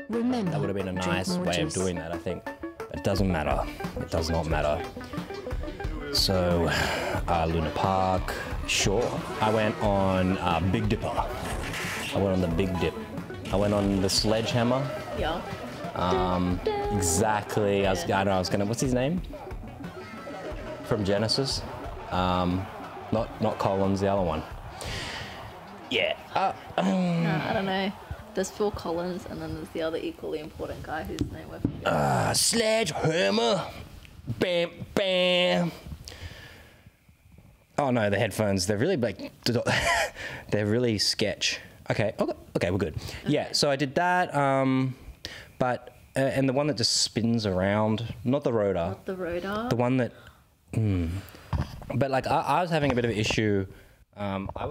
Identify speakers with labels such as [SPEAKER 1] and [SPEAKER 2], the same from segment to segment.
[SPEAKER 1] Remember,
[SPEAKER 2] That would have been a
[SPEAKER 1] drink
[SPEAKER 2] nice
[SPEAKER 1] more
[SPEAKER 2] way of
[SPEAKER 1] juice.
[SPEAKER 2] doing that, I think. It doesn't matter. It does not matter. So, Luna Park, sure. I went on Big Dipper. I went on the Big Dip. I went on the Sledgehammer.
[SPEAKER 3] Yeah.
[SPEAKER 2] Exactly. I was gonna. What's his name? From Genesis. Not Collins, the other one. Yeah.
[SPEAKER 3] No, I don't know. There's Phil Collins, and then there's the other equally important guy whose name we're forgetting.
[SPEAKER 2] Sledgehammer. Bam, bam. Oh no, the headphones. They're really like. They're really sketch. Okay, we're good. Yeah, so I did that, but and the one that just spins around, not the rotor.
[SPEAKER 3] Not the rotor.
[SPEAKER 2] The one that, but like I was having a bit of an issue. I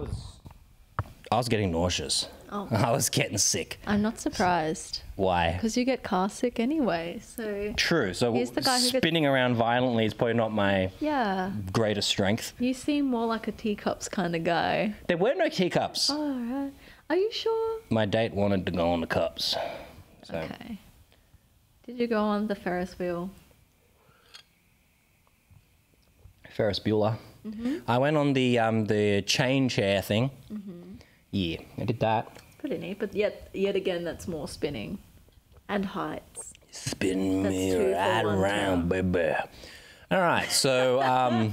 [SPEAKER 2] was getting nauseous.
[SPEAKER 3] Oh.
[SPEAKER 2] I was getting sick.
[SPEAKER 3] I'm not surprised.
[SPEAKER 2] Why?
[SPEAKER 3] Because you get car sick anyway, so...
[SPEAKER 2] True. So
[SPEAKER 3] He's the guy who gets-
[SPEAKER 2] spinning around violently is probably not my
[SPEAKER 3] Yeah.
[SPEAKER 2] greatest strength.
[SPEAKER 3] You seem more like a teacups kind of guy.
[SPEAKER 2] There were no teacups.
[SPEAKER 3] Oh, right. Are you sure?
[SPEAKER 2] My date wanted to go on the cups. So.
[SPEAKER 3] Okay. Did you go on the Ferris wheel?
[SPEAKER 2] Ferris Bueller. I went on the chain chair thing. Yeah, I did that.
[SPEAKER 3] Pretty neat, but yet again, that's more spinning. And heights.
[SPEAKER 2] Spin
[SPEAKER 3] That's
[SPEAKER 2] me
[SPEAKER 3] 2 for
[SPEAKER 2] right
[SPEAKER 3] 1
[SPEAKER 2] around, baby. All right, so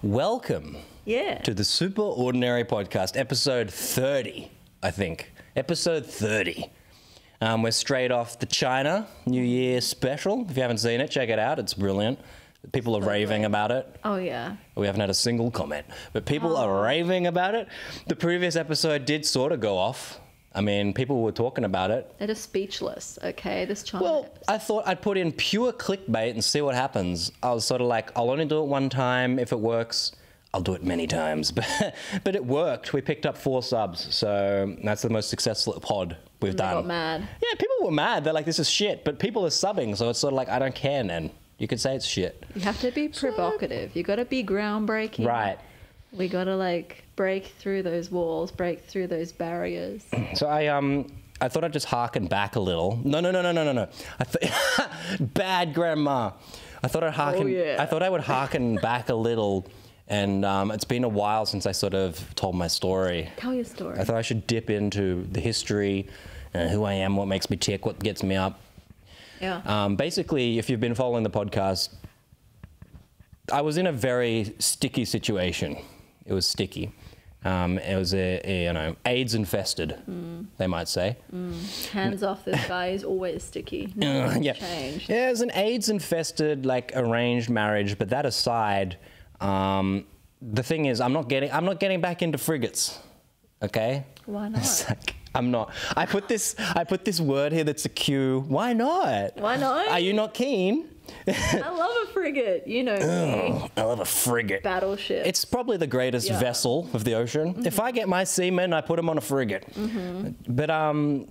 [SPEAKER 2] welcome
[SPEAKER 3] Yeah.
[SPEAKER 2] to the Super Ordinary Podcast, episode 30, I think. Episode 30. We're straight off the China New Year special. If you haven't seen it, check it out. It's brilliant. People are raving about it.
[SPEAKER 3] Oh, yeah.
[SPEAKER 2] We haven't had a single comment, but people are raving about it. The previous episode did sort of go off. I mean, people were talking about it.
[SPEAKER 3] They're just speechless, okay? This China
[SPEAKER 2] Well,
[SPEAKER 3] episode.
[SPEAKER 2] I thought I'd put in pure clickbait and see what happens. I was sort of like, I'll only do it one time. If it works, I'll do it many times. But it worked. We picked up 4 subs, so that's the most successful pod we've
[SPEAKER 3] And they
[SPEAKER 2] done.
[SPEAKER 3] got mad.
[SPEAKER 2] Yeah, people were mad. They're like, this is shit. But people are subbing, so it's sort of like, I don't care, then. You could say it's shit.
[SPEAKER 3] You have to be provocative. You got to be groundbreaking.
[SPEAKER 2] Right.
[SPEAKER 3] We got to like break through those walls, break through those barriers.
[SPEAKER 2] So I thought I'd just harken back a little. No. Bad grandma. I thought I'd harken.
[SPEAKER 3] Oh, yeah.
[SPEAKER 2] I thought I would harken back a little, and it's been a while since I sort of told my story.
[SPEAKER 3] Tell your story.
[SPEAKER 2] I thought I should dip into the history, who I am, what makes me tick, what gets me up.
[SPEAKER 3] Yeah.
[SPEAKER 2] Basically, if you've been following the podcast, I was in a very sticky situation. It was sticky. It was AIDS infested, they might say.
[SPEAKER 3] Hands off this guy. He's always sticky. Nothing's changed.
[SPEAKER 2] Yeah, it was an AIDS infested, like, arranged marriage. But that aside, the thing is, I'm not getting back into frigates. Okay.
[SPEAKER 3] Why not?
[SPEAKER 2] It's like, I'm not. I put this word here that's a cue. Why not?
[SPEAKER 3] Why not?
[SPEAKER 2] Are you not keen?
[SPEAKER 3] I love a frigate. You know me.
[SPEAKER 2] I love a frigate.
[SPEAKER 3] Battleship.
[SPEAKER 2] It's probably the greatest vessel of the ocean. If I get my seamen, I put them on a frigate. But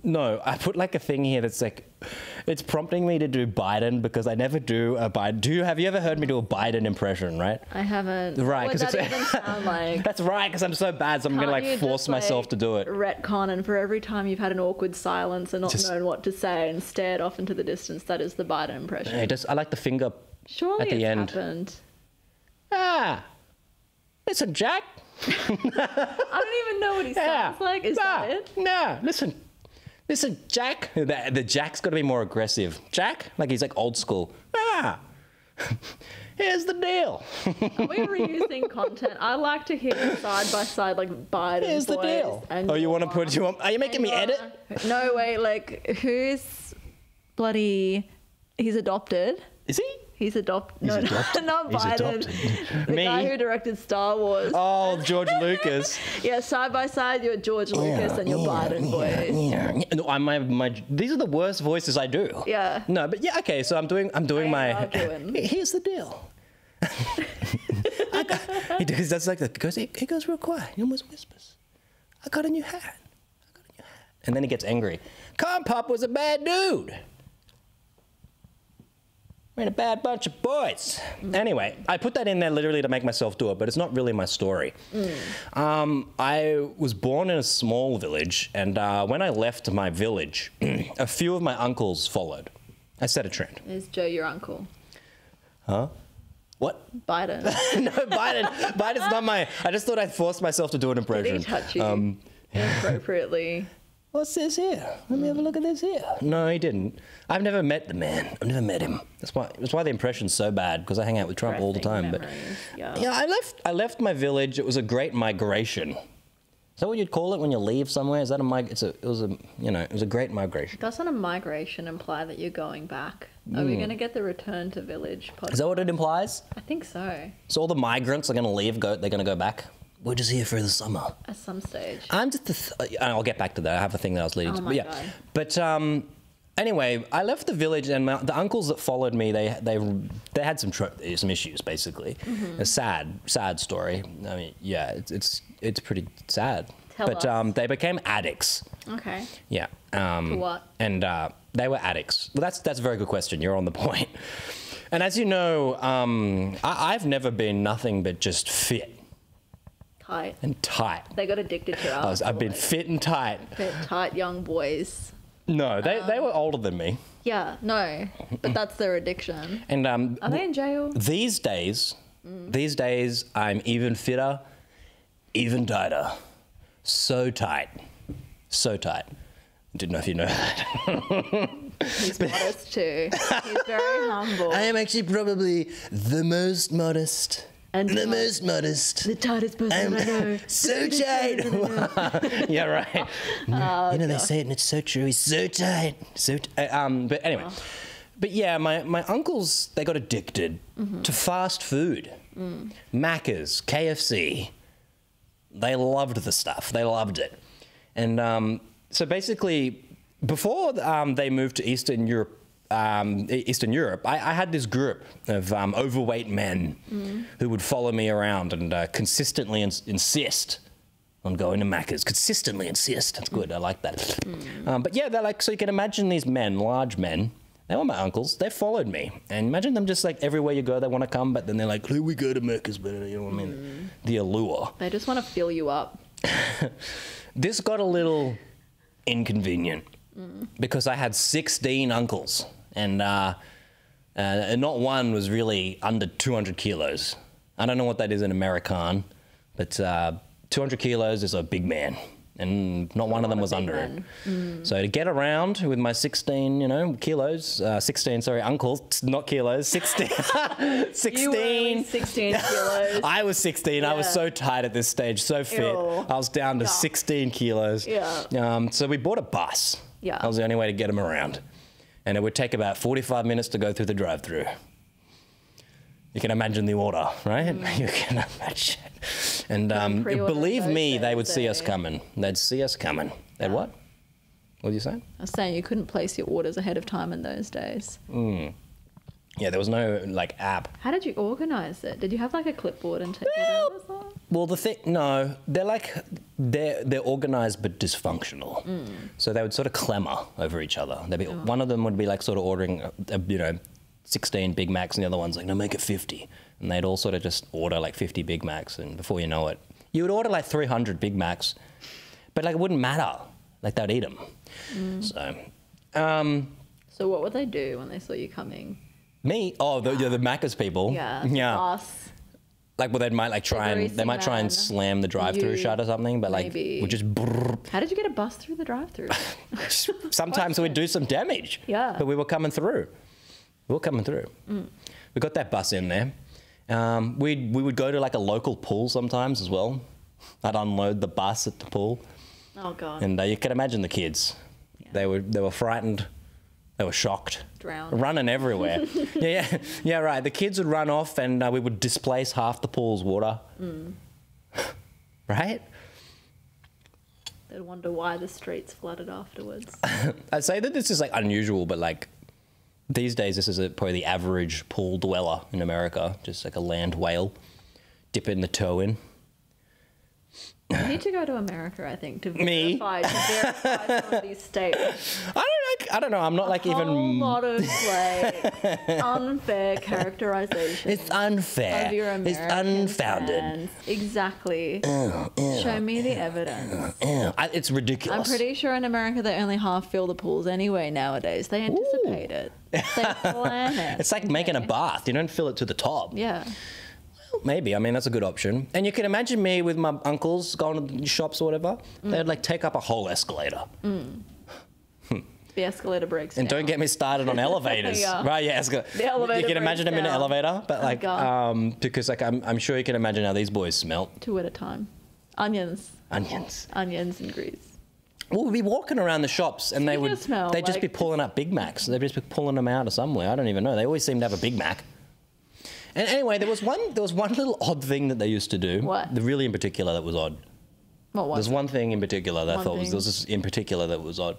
[SPEAKER 2] no, I put like a thing here that's like, it's prompting me to do Biden because I never do a Biden. Have you ever heard me do a Biden impression, right?
[SPEAKER 3] I haven't.
[SPEAKER 2] Right,
[SPEAKER 3] What would
[SPEAKER 2] 'cause
[SPEAKER 3] that
[SPEAKER 2] it's-
[SPEAKER 3] even sound like?
[SPEAKER 2] That's right, because I'm so bad, so I'm going to
[SPEAKER 3] Can't you
[SPEAKER 2] like force
[SPEAKER 3] just,
[SPEAKER 2] myself
[SPEAKER 3] like,
[SPEAKER 2] to do it.
[SPEAKER 3] retcon, and for every time you've had an awkward silence and not
[SPEAKER 2] Just-
[SPEAKER 3] known what to say and stared off into the distance, that is the Biden impression.
[SPEAKER 2] I like the finger
[SPEAKER 3] Surely
[SPEAKER 2] at the
[SPEAKER 3] it's
[SPEAKER 2] end.
[SPEAKER 3] happened.
[SPEAKER 2] Listen, Jack.
[SPEAKER 3] I don't even know what he sounds like. Is that it?
[SPEAKER 2] No, listen, Jack. The Jack's got to be more aggressive. Jack, like he's like old school. Here's the deal.
[SPEAKER 3] Are we reusing content? I like to hear side by side like Biden's
[SPEAKER 2] Here's the
[SPEAKER 3] voice
[SPEAKER 2] deal.
[SPEAKER 3] and
[SPEAKER 2] Oh, you want to
[SPEAKER 3] your-
[SPEAKER 2] put? Are you making me edit?
[SPEAKER 3] No, wait. Like, who's bloody? He's adopted.
[SPEAKER 2] Is he?
[SPEAKER 3] He's adopted. No,
[SPEAKER 2] adopted.
[SPEAKER 3] not
[SPEAKER 2] He's
[SPEAKER 3] Biden.
[SPEAKER 2] adopted.
[SPEAKER 3] The
[SPEAKER 2] Me?
[SPEAKER 3] guy who directed Star Wars.
[SPEAKER 2] Oh, George Lucas.
[SPEAKER 3] Yeah, side by side, you're George Lucas and your Biden voice.
[SPEAKER 2] No, these are the worst voices I do.
[SPEAKER 3] Yeah.
[SPEAKER 2] No, but yeah, okay. So I'm doing my.
[SPEAKER 3] arguing.
[SPEAKER 2] Here's the deal. He does like that because he goes real quiet. He almost whispers. I got a new hat. And then he gets angry. Compop was a bad dude. We're a bad bunch of boys. Anyway, I put that in there literally to make myself do it, but it's not really my story. I was born in a small village, and when I left my village, a few of my uncles followed. I set a trend.
[SPEAKER 3] Is Joe your uncle?
[SPEAKER 2] Huh? What?
[SPEAKER 3] Biden.
[SPEAKER 2] No, Biden. Biden's not my... I just thought I'd force myself to do an impression.
[SPEAKER 3] Did he touch you inappropriately?
[SPEAKER 2] What's this here? Let me have a look at this here. No, he didn't. I've never met the man. I've never met him. That's why the impression's so bad, because I hang out with Trump all the time.
[SPEAKER 3] Memories.
[SPEAKER 2] But yeah, I left my village. It was a great migration. Is that what you'd call it when you leave somewhere? Is that it was a great migration.
[SPEAKER 3] Doesn't a migration imply that you're going back? Are we going to get the return to village podcast?
[SPEAKER 2] Is that what it implies?
[SPEAKER 3] I think so.
[SPEAKER 2] So all the migrants are going to leave. They're going to go back. We're just here for the summer.
[SPEAKER 3] At some stage.
[SPEAKER 2] I'm just. I'll get back to that. I have a thing that I was leading to.
[SPEAKER 3] My
[SPEAKER 2] But
[SPEAKER 3] God.
[SPEAKER 2] But anyway, I left the village, and the uncles that followed me, they had some issues basically. A sad story. I mean, yeah, it's pretty sad.
[SPEAKER 3] Tell us.
[SPEAKER 2] They became addicts.
[SPEAKER 3] Okay.
[SPEAKER 2] Yeah.
[SPEAKER 3] To what?
[SPEAKER 2] And they were addicts. Well, that's a very good question. You're on the point. And as you know, I've never been nothing but just fit.
[SPEAKER 3] Tight.
[SPEAKER 2] And tight.
[SPEAKER 3] They got addicted to us.
[SPEAKER 2] I've been fit and tight.
[SPEAKER 3] Fit, tight young boys.
[SPEAKER 2] No, they were older than me.
[SPEAKER 3] Yeah, no, but that's their addiction.
[SPEAKER 2] And
[SPEAKER 3] Are they in jail?
[SPEAKER 2] these days, I'm even fitter, even tighter. So tight. So tight. Didn't know if you know that.
[SPEAKER 3] He's modest too. He's very humble.
[SPEAKER 2] I am actually probably the most modest.
[SPEAKER 3] And
[SPEAKER 2] the most modest.
[SPEAKER 3] The tightest person I know.
[SPEAKER 2] So tight. Yeah, right. They say it and it's so true. He's so tight. So but anyway. But yeah, my uncles, they got addicted to fast food. Macca's, KFC. They loved the stuff. They loved it. And so basically, before they moved to Eastern Europe, I had this group of overweight men who would follow me around and consistently insist on going to Macca's. Consistently insist. That's good. I like that. But yeah, they're like, so you can imagine these men, large men. They were my uncles. They followed me. And imagine them just like everywhere you go, they want to come, but then they're like, "Here we go to Macca's," but you know what I mean? The allure.
[SPEAKER 3] They just want to fill you up.
[SPEAKER 2] This got a little inconvenient because I had 16 uncles. And not one was really under 200 kilos. I don't know what that is in American, but 200 kilos is a big man. And not one of them was under it. So to get around with my 16, kilos, 16, sorry, uncles, not kilos, 16. 16.
[SPEAKER 3] You were only 16 kilos.
[SPEAKER 2] I was 16.
[SPEAKER 3] Yeah.
[SPEAKER 2] I was so tight at this stage, so fit.
[SPEAKER 3] Ew.
[SPEAKER 2] I was down to 16 kilos.
[SPEAKER 3] Yeah.
[SPEAKER 2] So we bought a bus.
[SPEAKER 3] Yeah.
[SPEAKER 2] That was the only way to get them around. And it would take about 45 minutes to go through the drive-through. You can imagine the order, right? You can imagine. And believe me, they would see us coming. They'd see us coming. They'd what? What did you say?
[SPEAKER 3] I was saying you couldn't place your orders ahead of time in those days.
[SPEAKER 2] Yeah, there was no app.
[SPEAKER 3] How did you organise it? Did you have a clipboard and take it out?
[SPEAKER 2] Well, no, they're organised but dysfunctional. So they would sort of clamour over each other. One of them would be sort of ordering, 16 Big Macs, and the other one's like, "No, make it 50." And they'd all sort of just order 50 Big Macs, and before you know it, you would order 300 Big Macs, but it wouldn't matter. They'd eat them.
[SPEAKER 3] So what would they do when they saw you coming?
[SPEAKER 2] Me? Oh, the Macca's people.
[SPEAKER 3] Yeah.
[SPEAKER 2] Yeah.
[SPEAKER 3] Us.
[SPEAKER 2] They might try and slam the drive-through shut or something, but
[SPEAKER 3] maybe.
[SPEAKER 2] would just. Brrr.
[SPEAKER 3] How did you get a bus through the drive-through?
[SPEAKER 2] Sometimes we'd do some damage.
[SPEAKER 3] Yeah.
[SPEAKER 2] But we were coming through. We got that bus in there. We would go to a local pool sometimes as well. I'd unload the bus at the pool.
[SPEAKER 3] Oh God.
[SPEAKER 2] And you can imagine the kids. Yeah. They were frightened. They were shocked.
[SPEAKER 3] Drowned.
[SPEAKER 2] Running everywhere. yeah, right. The kids would run off and we would displace half the pool's water. Right?
[SPEAKER 3] They'd wonder why the streets flooded afterwards.
[SPEAKER 2] I'd say that this is unusual, but these days this is probably the average pool dweller in America. Just a land whale, dipping the toe in.
[SPEAKER 3] You need to go to America, I think, to
[SPEAKER 2] Me?
[SPEAKER 3] verify some of these statements.
[SPEAKER 2] I don't know. like, I don't know, I'm not like
[SPEAKER 3] A
[SPEAKER 2] even...
[SPEAKER 3] whole lot of like unfair characterization.
[SPEAKER 2] It's unfair.
[SPEAKER 3] Of your American
[SPEAKER 2] it's unfounded.
[SPEAKER 3] fans. Exactly. Show me the evidence.
[SPEAKER 2] It's ridiculous.
[SPEAKER 3] I'm pretty sure in America they only half fill the pools anyway nowadays. They anticipate it. They plan it.
[SPEAKER 2] It's like making a bath. You don't fill it to the top.
[SPEAKER 3] Yeah.
[SPEAKER 2] Maybe. I mean, that's a good option. And you can imagine me with my uncles going to the shops or whatever. They'd like take up a whole escalator.
[SPEAKER 3] The escalator breaks
[SPEAKER 2] And
[SPEAKER 3] down.
[SPEAKER 2] don't get me started on elevators.
[SPEAKER 3] Yeah.
[SPEAKER 2] Right, yeah.
[SPEAKER 3] The elevator
[SPEAKER 2] you can imagine them
[SPEAKER 3] breaks
[SPEAKER 2] in an
[SPEAKER 3] down.
[SPEAKER 2] elevator, but like,
[SPEAKER 3] God.
[SPEAKER 2] because like I'm sure you can imagine how these boys smell.
[SPEAKER 3] 2 at a time. Onions.
[SPEAKER 2] Onions.
[SPEAKER 3] Onions and grease.
[SPEAKER 2] Well, we'd be walking around the shops and
[SPEAKER 3] Speaking of smell,
[SPEAKER 2] they'd just be
[SPEAKER 3] like-
[SPEAKER 2] pulling up Big Macs. They'd just be pulling them out of somewhere. I don't even know. They always seem to have a Big Mac. And anyway, there was one little odd thing that they used to do.
[SPEAKER 3] What?
[SPEAKER 2] Really in particular that was odd.
[SPEAKER 3] What was
[SPEAKER 2] There's one thing in particular that I
[SPEAKER 3] One
[SPEAKER 2] thought
[SPEAKER 3] thing.
[SPEAKER 2] was this in particular that was odd.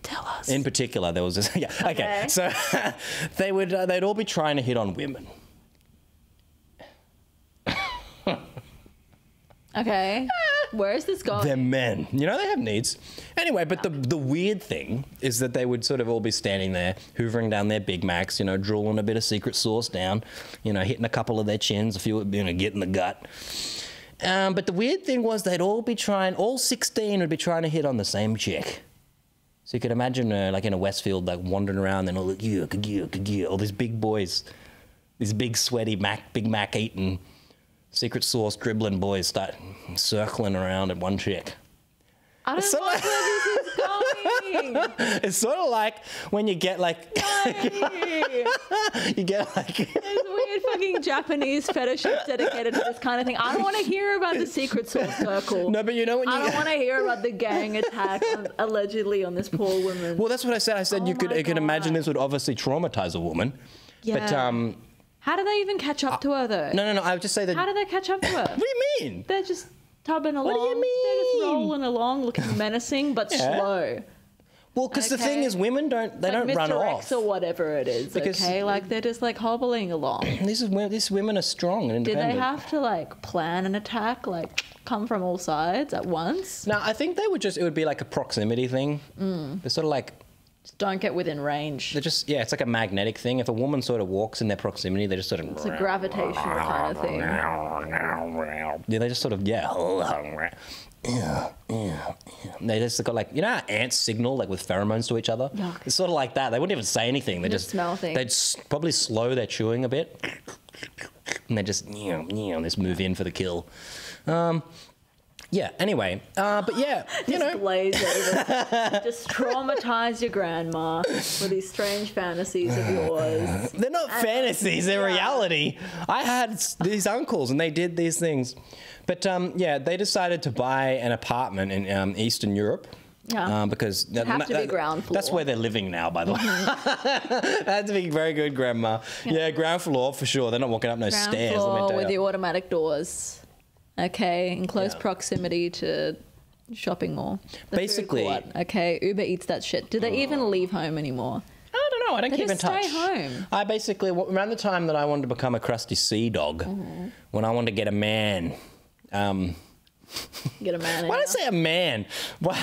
[SPEAKER 3] Tell us.
[SPEAKER 2] In particular, there was this. Yeah. Okay.
[SPEAKER 3] Okay.
[SPEAKER 2] So they'd all be trying to hit on women.
[SPEAKER 3] Okay. Where is this going?
[SPEAKER 2] They're men. You know, they have needs. Anyway, but the weird thing is that they would sort of all be standing there, hoovering down their Big Macs, you know, drooling a bit of secret sauce down, you know, hitting a couple of their chins, a few, you know, getting the gut. But the weird thing was they'd all be trying, all 16 would be trying to hit on the same chick. So you could imagine like in a Westfield, like wandering around and all all these big boys, these big sweaty Big Mac eating, secret sauce dribbling boys start circling around at one chick.
[SPEAKER 3] I don't
[SPEAKER 2] It's
[SPEAKER 3] know
[SPEAKER 2] so-
[SPEAKER 3] where this is going.
[SPEAKER 2] It's sort of like when you get like, you get like,
[SPEAKER 3] There's weird fucking Japanese fetishes dedicated to this kind of thing. I don't want to hear about the secret sauce circle.
[SPEAKER 2] no, but you know when
[SPEAKER 3] I
[SPEAKER 2] you,
[SPEAKER 3] don't want to hear about the gang attack allegedly on this poor woman.
[SPEAKER 2] well, that's what I said. I said
[SPEAKER 3] Oh
[SPEAKER 2] you could
[SPEAKER 3] my
[SPEAKER 2] imagine
[SPEAKER 3] God.
[SPEAKER 2] this would obviously traumatize a woman. But
[SPEAKER 3] Yeah. How do they even catch up to her though?
[SPEAKER 2] no, I would just say that.
[SPEAKER 3] How do they catch up to her?
[SPEAKER 2] What do you mean?
[SPEAKER 3] They're just tubbing along.
[SPEAKER 2] do you
[SPEAKER 3] They're just
[SPEAKER 2] mean?
[SPEAKER 3] rolling along, looking menacing but
[SPEAKER 2] Yeah.
[SPEAKER 3] slow.
[SPEAKER 2] Well, because the thing
[SPEAKER 3] Okay.
[SPEAKER 2] is, women don't
[SPEAKER 3] Like
[SPEAKER 2] run
[SPEAKER 3] Mr.
[SPEAKER 2] off.
[SPEAKER 3] X or whatever it is,
[SPEAKER 2] Because-
[SPEAKER 3] okay? Like they're just like hobbling along.
[SPEAKER 2] These women are strong and
[SPEAKER 3] Did
[SPEAKER 2] independent.
[SPEAKER 3] they have to like plan an attack, like come from all sides at once?
[SPEAKER 2] No, I think they would just. It would be like a proximity thing. They're sort of like.
[SPEAKER 3] Just don't get within range.
[SPEAKER 2] They're just, yeah, it's like a magnetic thing. If a woman sort of walks in their proximity, they just sort of...
[SPEAKER 3] It's a gravitational kind of thing.
[SPEAKER 2] Yeah, they just sort of, yeah. They just got like, you know how ants signal like with pheromones to each other?
[SPEAKER 3] Yuck.
[SPEAKER 2] It's sort of like that. They wouldn't even say anything. They
[SPEAKER 3] Just smell things.
[SPEAKER 2] They'd probably slow their chewing a bit. And they just, just move in for the kill. Yeah, anyway. But yeah, you know.
[SPEAKER 3] Just glaze over. Just traumatize your grandma with these strange fantasies of yours.
[SPEAKER 2] They're not fantasies, they're reality. I had these uncles and they did these things. But yeah, they decided to buy an apartment in Eastern Europe.
[SPEAKER 3] Yeah.
[SPEAKER 2] Because
[SPEAKER 3] have to be ground floor.
[SPEAKER 2] That's where they're living now, by the way. That had to be very good, Grandma. Yeah, ground floor for sure. They're not walking up no
[SPEAKER 3] Ground
[SPEAKER 2] stairs. let me
[SPEAKER 3] floor
[SPEAKER 2] tell
[SPEAKER 3] with
[SPEAKER 2] you.
[SPEAKER 3] the automatic doors. Okay, in close
[SPEAKER 2] Yeah.
[SPEAKER 3] proximity to shopping mall. The food
[SPEAKER 2] Basically-
[SPEAKER 3] court, okay, Uber eats that shit. Do they even leave home anymore?
[SPEAKER 2] I don't know. I don't
[SPEAKER 3] They
[SPEAKER 2] keep in
[SPEAKER 3] just
[SPEAKER 2] touch.
[SPEAKER 3] stay home.
[SPEAKER 2] I basically, around the time that I wanted to become a crusty sea dog, when I wanted to get a man.
[SPEAKER 3] Get a man.
[SPEAKER 2] Why did I say a man? Why?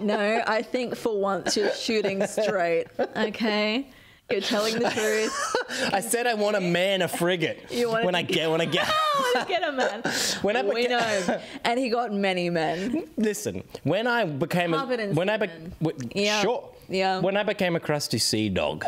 [SPEAKER 3] No, I think for once you're shooting straight, okay? You're telling the truth.
[SPEAKER 2] I said I want a man, a frigate.
[SPEAKER 3] You wanted
[SPEAKER 2] when
[SPEAKER 3] to
[SPEAKER 2] I get
[SPEAKER 3] Oh, get a man.
[SPEAKER 2] When I
[SPEAKER 3] We
[SPEAKER 2] beca-
[SPEAKER 3] know. And he got many men.
[SPEAKER 2] Listen, when I became
[SPEAKER 3] Covered in semen. Yeah.
[SPEAKER 2] Sure.
[SPEAKER 3] Yeah.
[SPEAKER 2] When I became a crusty sea dog,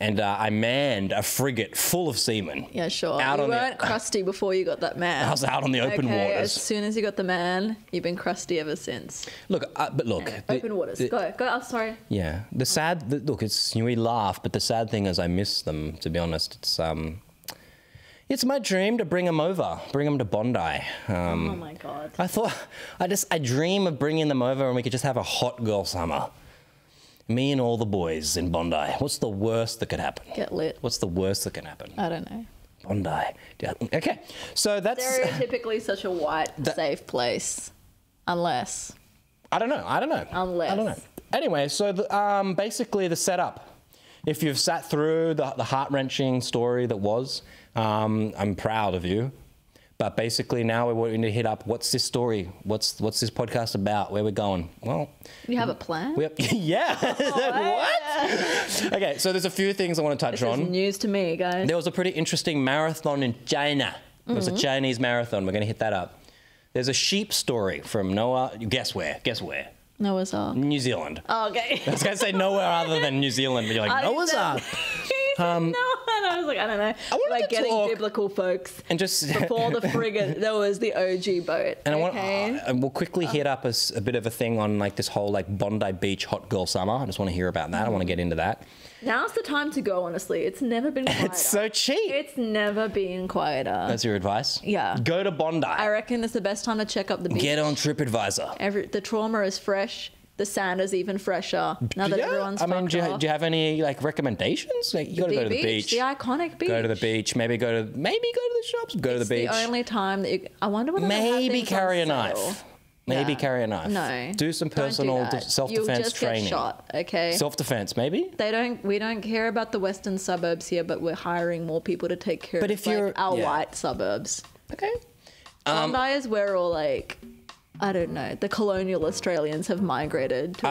[SPEAKER 2] and I manned a frigate full of seamen.
[SPEAKER 3] Yeah, sure.
[SPEAKER 2] Out
[SPEAKER 3] You
[SPEAKER 2] on the-
[SPEAKER 3] weren't crusty before you got that man.
[SPEAKER 2] I was out on the open
[SPEAKER 3] okay,
[SPEAKER 2] waters.
[SPEAKER 3] as soon as you got the man, you've been crusty ever since.
[SPEAKER 2] Look, but look.
[SPEAKER 3] Open waters. Go. Oh, sorry.
[SPEAKER 2] Yeah. Look, we laugh, but the sad thing is I miss them, to be honest. It's my dream to bring them over, bring them to Bondi.
[SPEAKER 3] Oh my God.
[SPEAKER 2] I dream of bringing them over and we could just have a hot girl summer. Me and all the boys in Bondi. What's the worst that could happen?
[SPEAKER 3] Get lit.
[SPEAKER 2] What's the worst that can happen?
[SPEAKER 3] I don't know.
[SPEAKER 2] Bondi. Yeah, okay. So that's...
[SPEAKER 3] Stereotypically such a white, safe place. Unless.
[SPEAKER 2] I don't know.
[SPEAKER 3] Unless.
[SPEAKER 2] I don't know. Anyway, so basically the setup. If you've sat through the heart-wrenching story that was, I'm proud of you. But basically now we're wanting to hit up, what's this story? What's this podcast about? Where we're going? Well,
[SPEAKER 3] You have a plan?
[SPEAKER 2] yeah. What? Okay, so there's a few things I want to touch
[SPEAKER 3] This
[SPEAKER 2] on.
[SPEAKER 3] is news to me, guys.
[SPEAKER 2] There was a pretty interesting marathon in China. It was a Chinese marathon. We're going to hit that up. There's a sheep story from Noah. Guess where? Guess where?
[SPEAKER 3] Noah's Ark.
[SPEAKER 2] New Zealand.
[SPEAKER 3] Oh, okay.
[SPEAKER 2] I was going to say nowhere other than New Zealand, but you're like, Noah's Ark.
[SPEAKER 3] No, and I was like, I don't know.
[SPEAKER 2] wanted
[SPEAKER 3] Like
[SPEAKER 2] to
[SPEAKER 3] getting
[SPEAKER 2] talk-
[SPEAKER 3] biblical folks.
[SPEAKER 2] And just
[SPEAKER 3] Before the frigate, there was the OG boat.
[SPEAKER 2] And
[SPEAKER 3] okay?
[SPEAKER 2] and we'll quickly hit up a bit of a thing on like this whole like Bondi Beach hot girl summer. I just want to hear about that. I want to get into that.
[SPEAKER 3] Now's the time to go, honestly. It's never been quieter.
[SPEAKER 2] It's so cheap.
[SPEAKER 3] It's never been quieter.
[SPEAKER 2] That's your advice?
[SPEAKER 3] Yeah.
[SPEAKER 2] Go to Bondi.
[SPEAKER 3] I reckon it's the best time to check up the beach.
[SPEAKER 2] Get on TripAdvisor.
[SPEAKER 3] The trauma is fresh. The sand is even fresher. Now that everyone's
[SPEAKER 2] I mean,
[SPEAKER 3] fucked
[SPEAKER 2] do
[SPEAKER 3] off.
[SPEAKER 2] you have any like recommendations? Like, you got to go to the beach.
[SPEAKER 3] The iconic beach.
[SPEAKER 2] Go to the beach. Maybe go to the shops. Go to the beach.
[SPEAKER 3] It's the only time that I wonder whether they have
[SPEAKER 2] Maybe
[SPEAKER 3] things
[SPEAKER 2] carry a
[SPEAKER 3] on sale.
[SPEAKER 2] knife. Maybe
[SPEAKER 3] Yeah.
[SPEAKER 2] carry a knife.
[SPEAKER 3] No.
[SPEAKER 2] Do some
[SPEAKER 3] Don't do
[SPEAKER 2] personal
[SPEAKER 3] that.
[SPEAKER 2] self-defense
[SPEAKER 3] You'll just
[SPEAKER 2] training.
[SPEAKER 3] Get shot, okay?
[SPEAKER 2] Self-defense, maybe.
[SPEAKER 3] We don't care about the western suburbs here, but we're hiring more people to take care
[SPEAKER 2] But
[SPEAKER 3] of
[SPEAKER 2] if you're-
[SPEAKER 3] our
[SPEAKER 2] yeah.
[SPEAKER 3] white suburbs.
[SPEAKER 2] Okay.
[SPEAKER 3] Bondi is where all like, I don't know, the colonial Australians have migrated to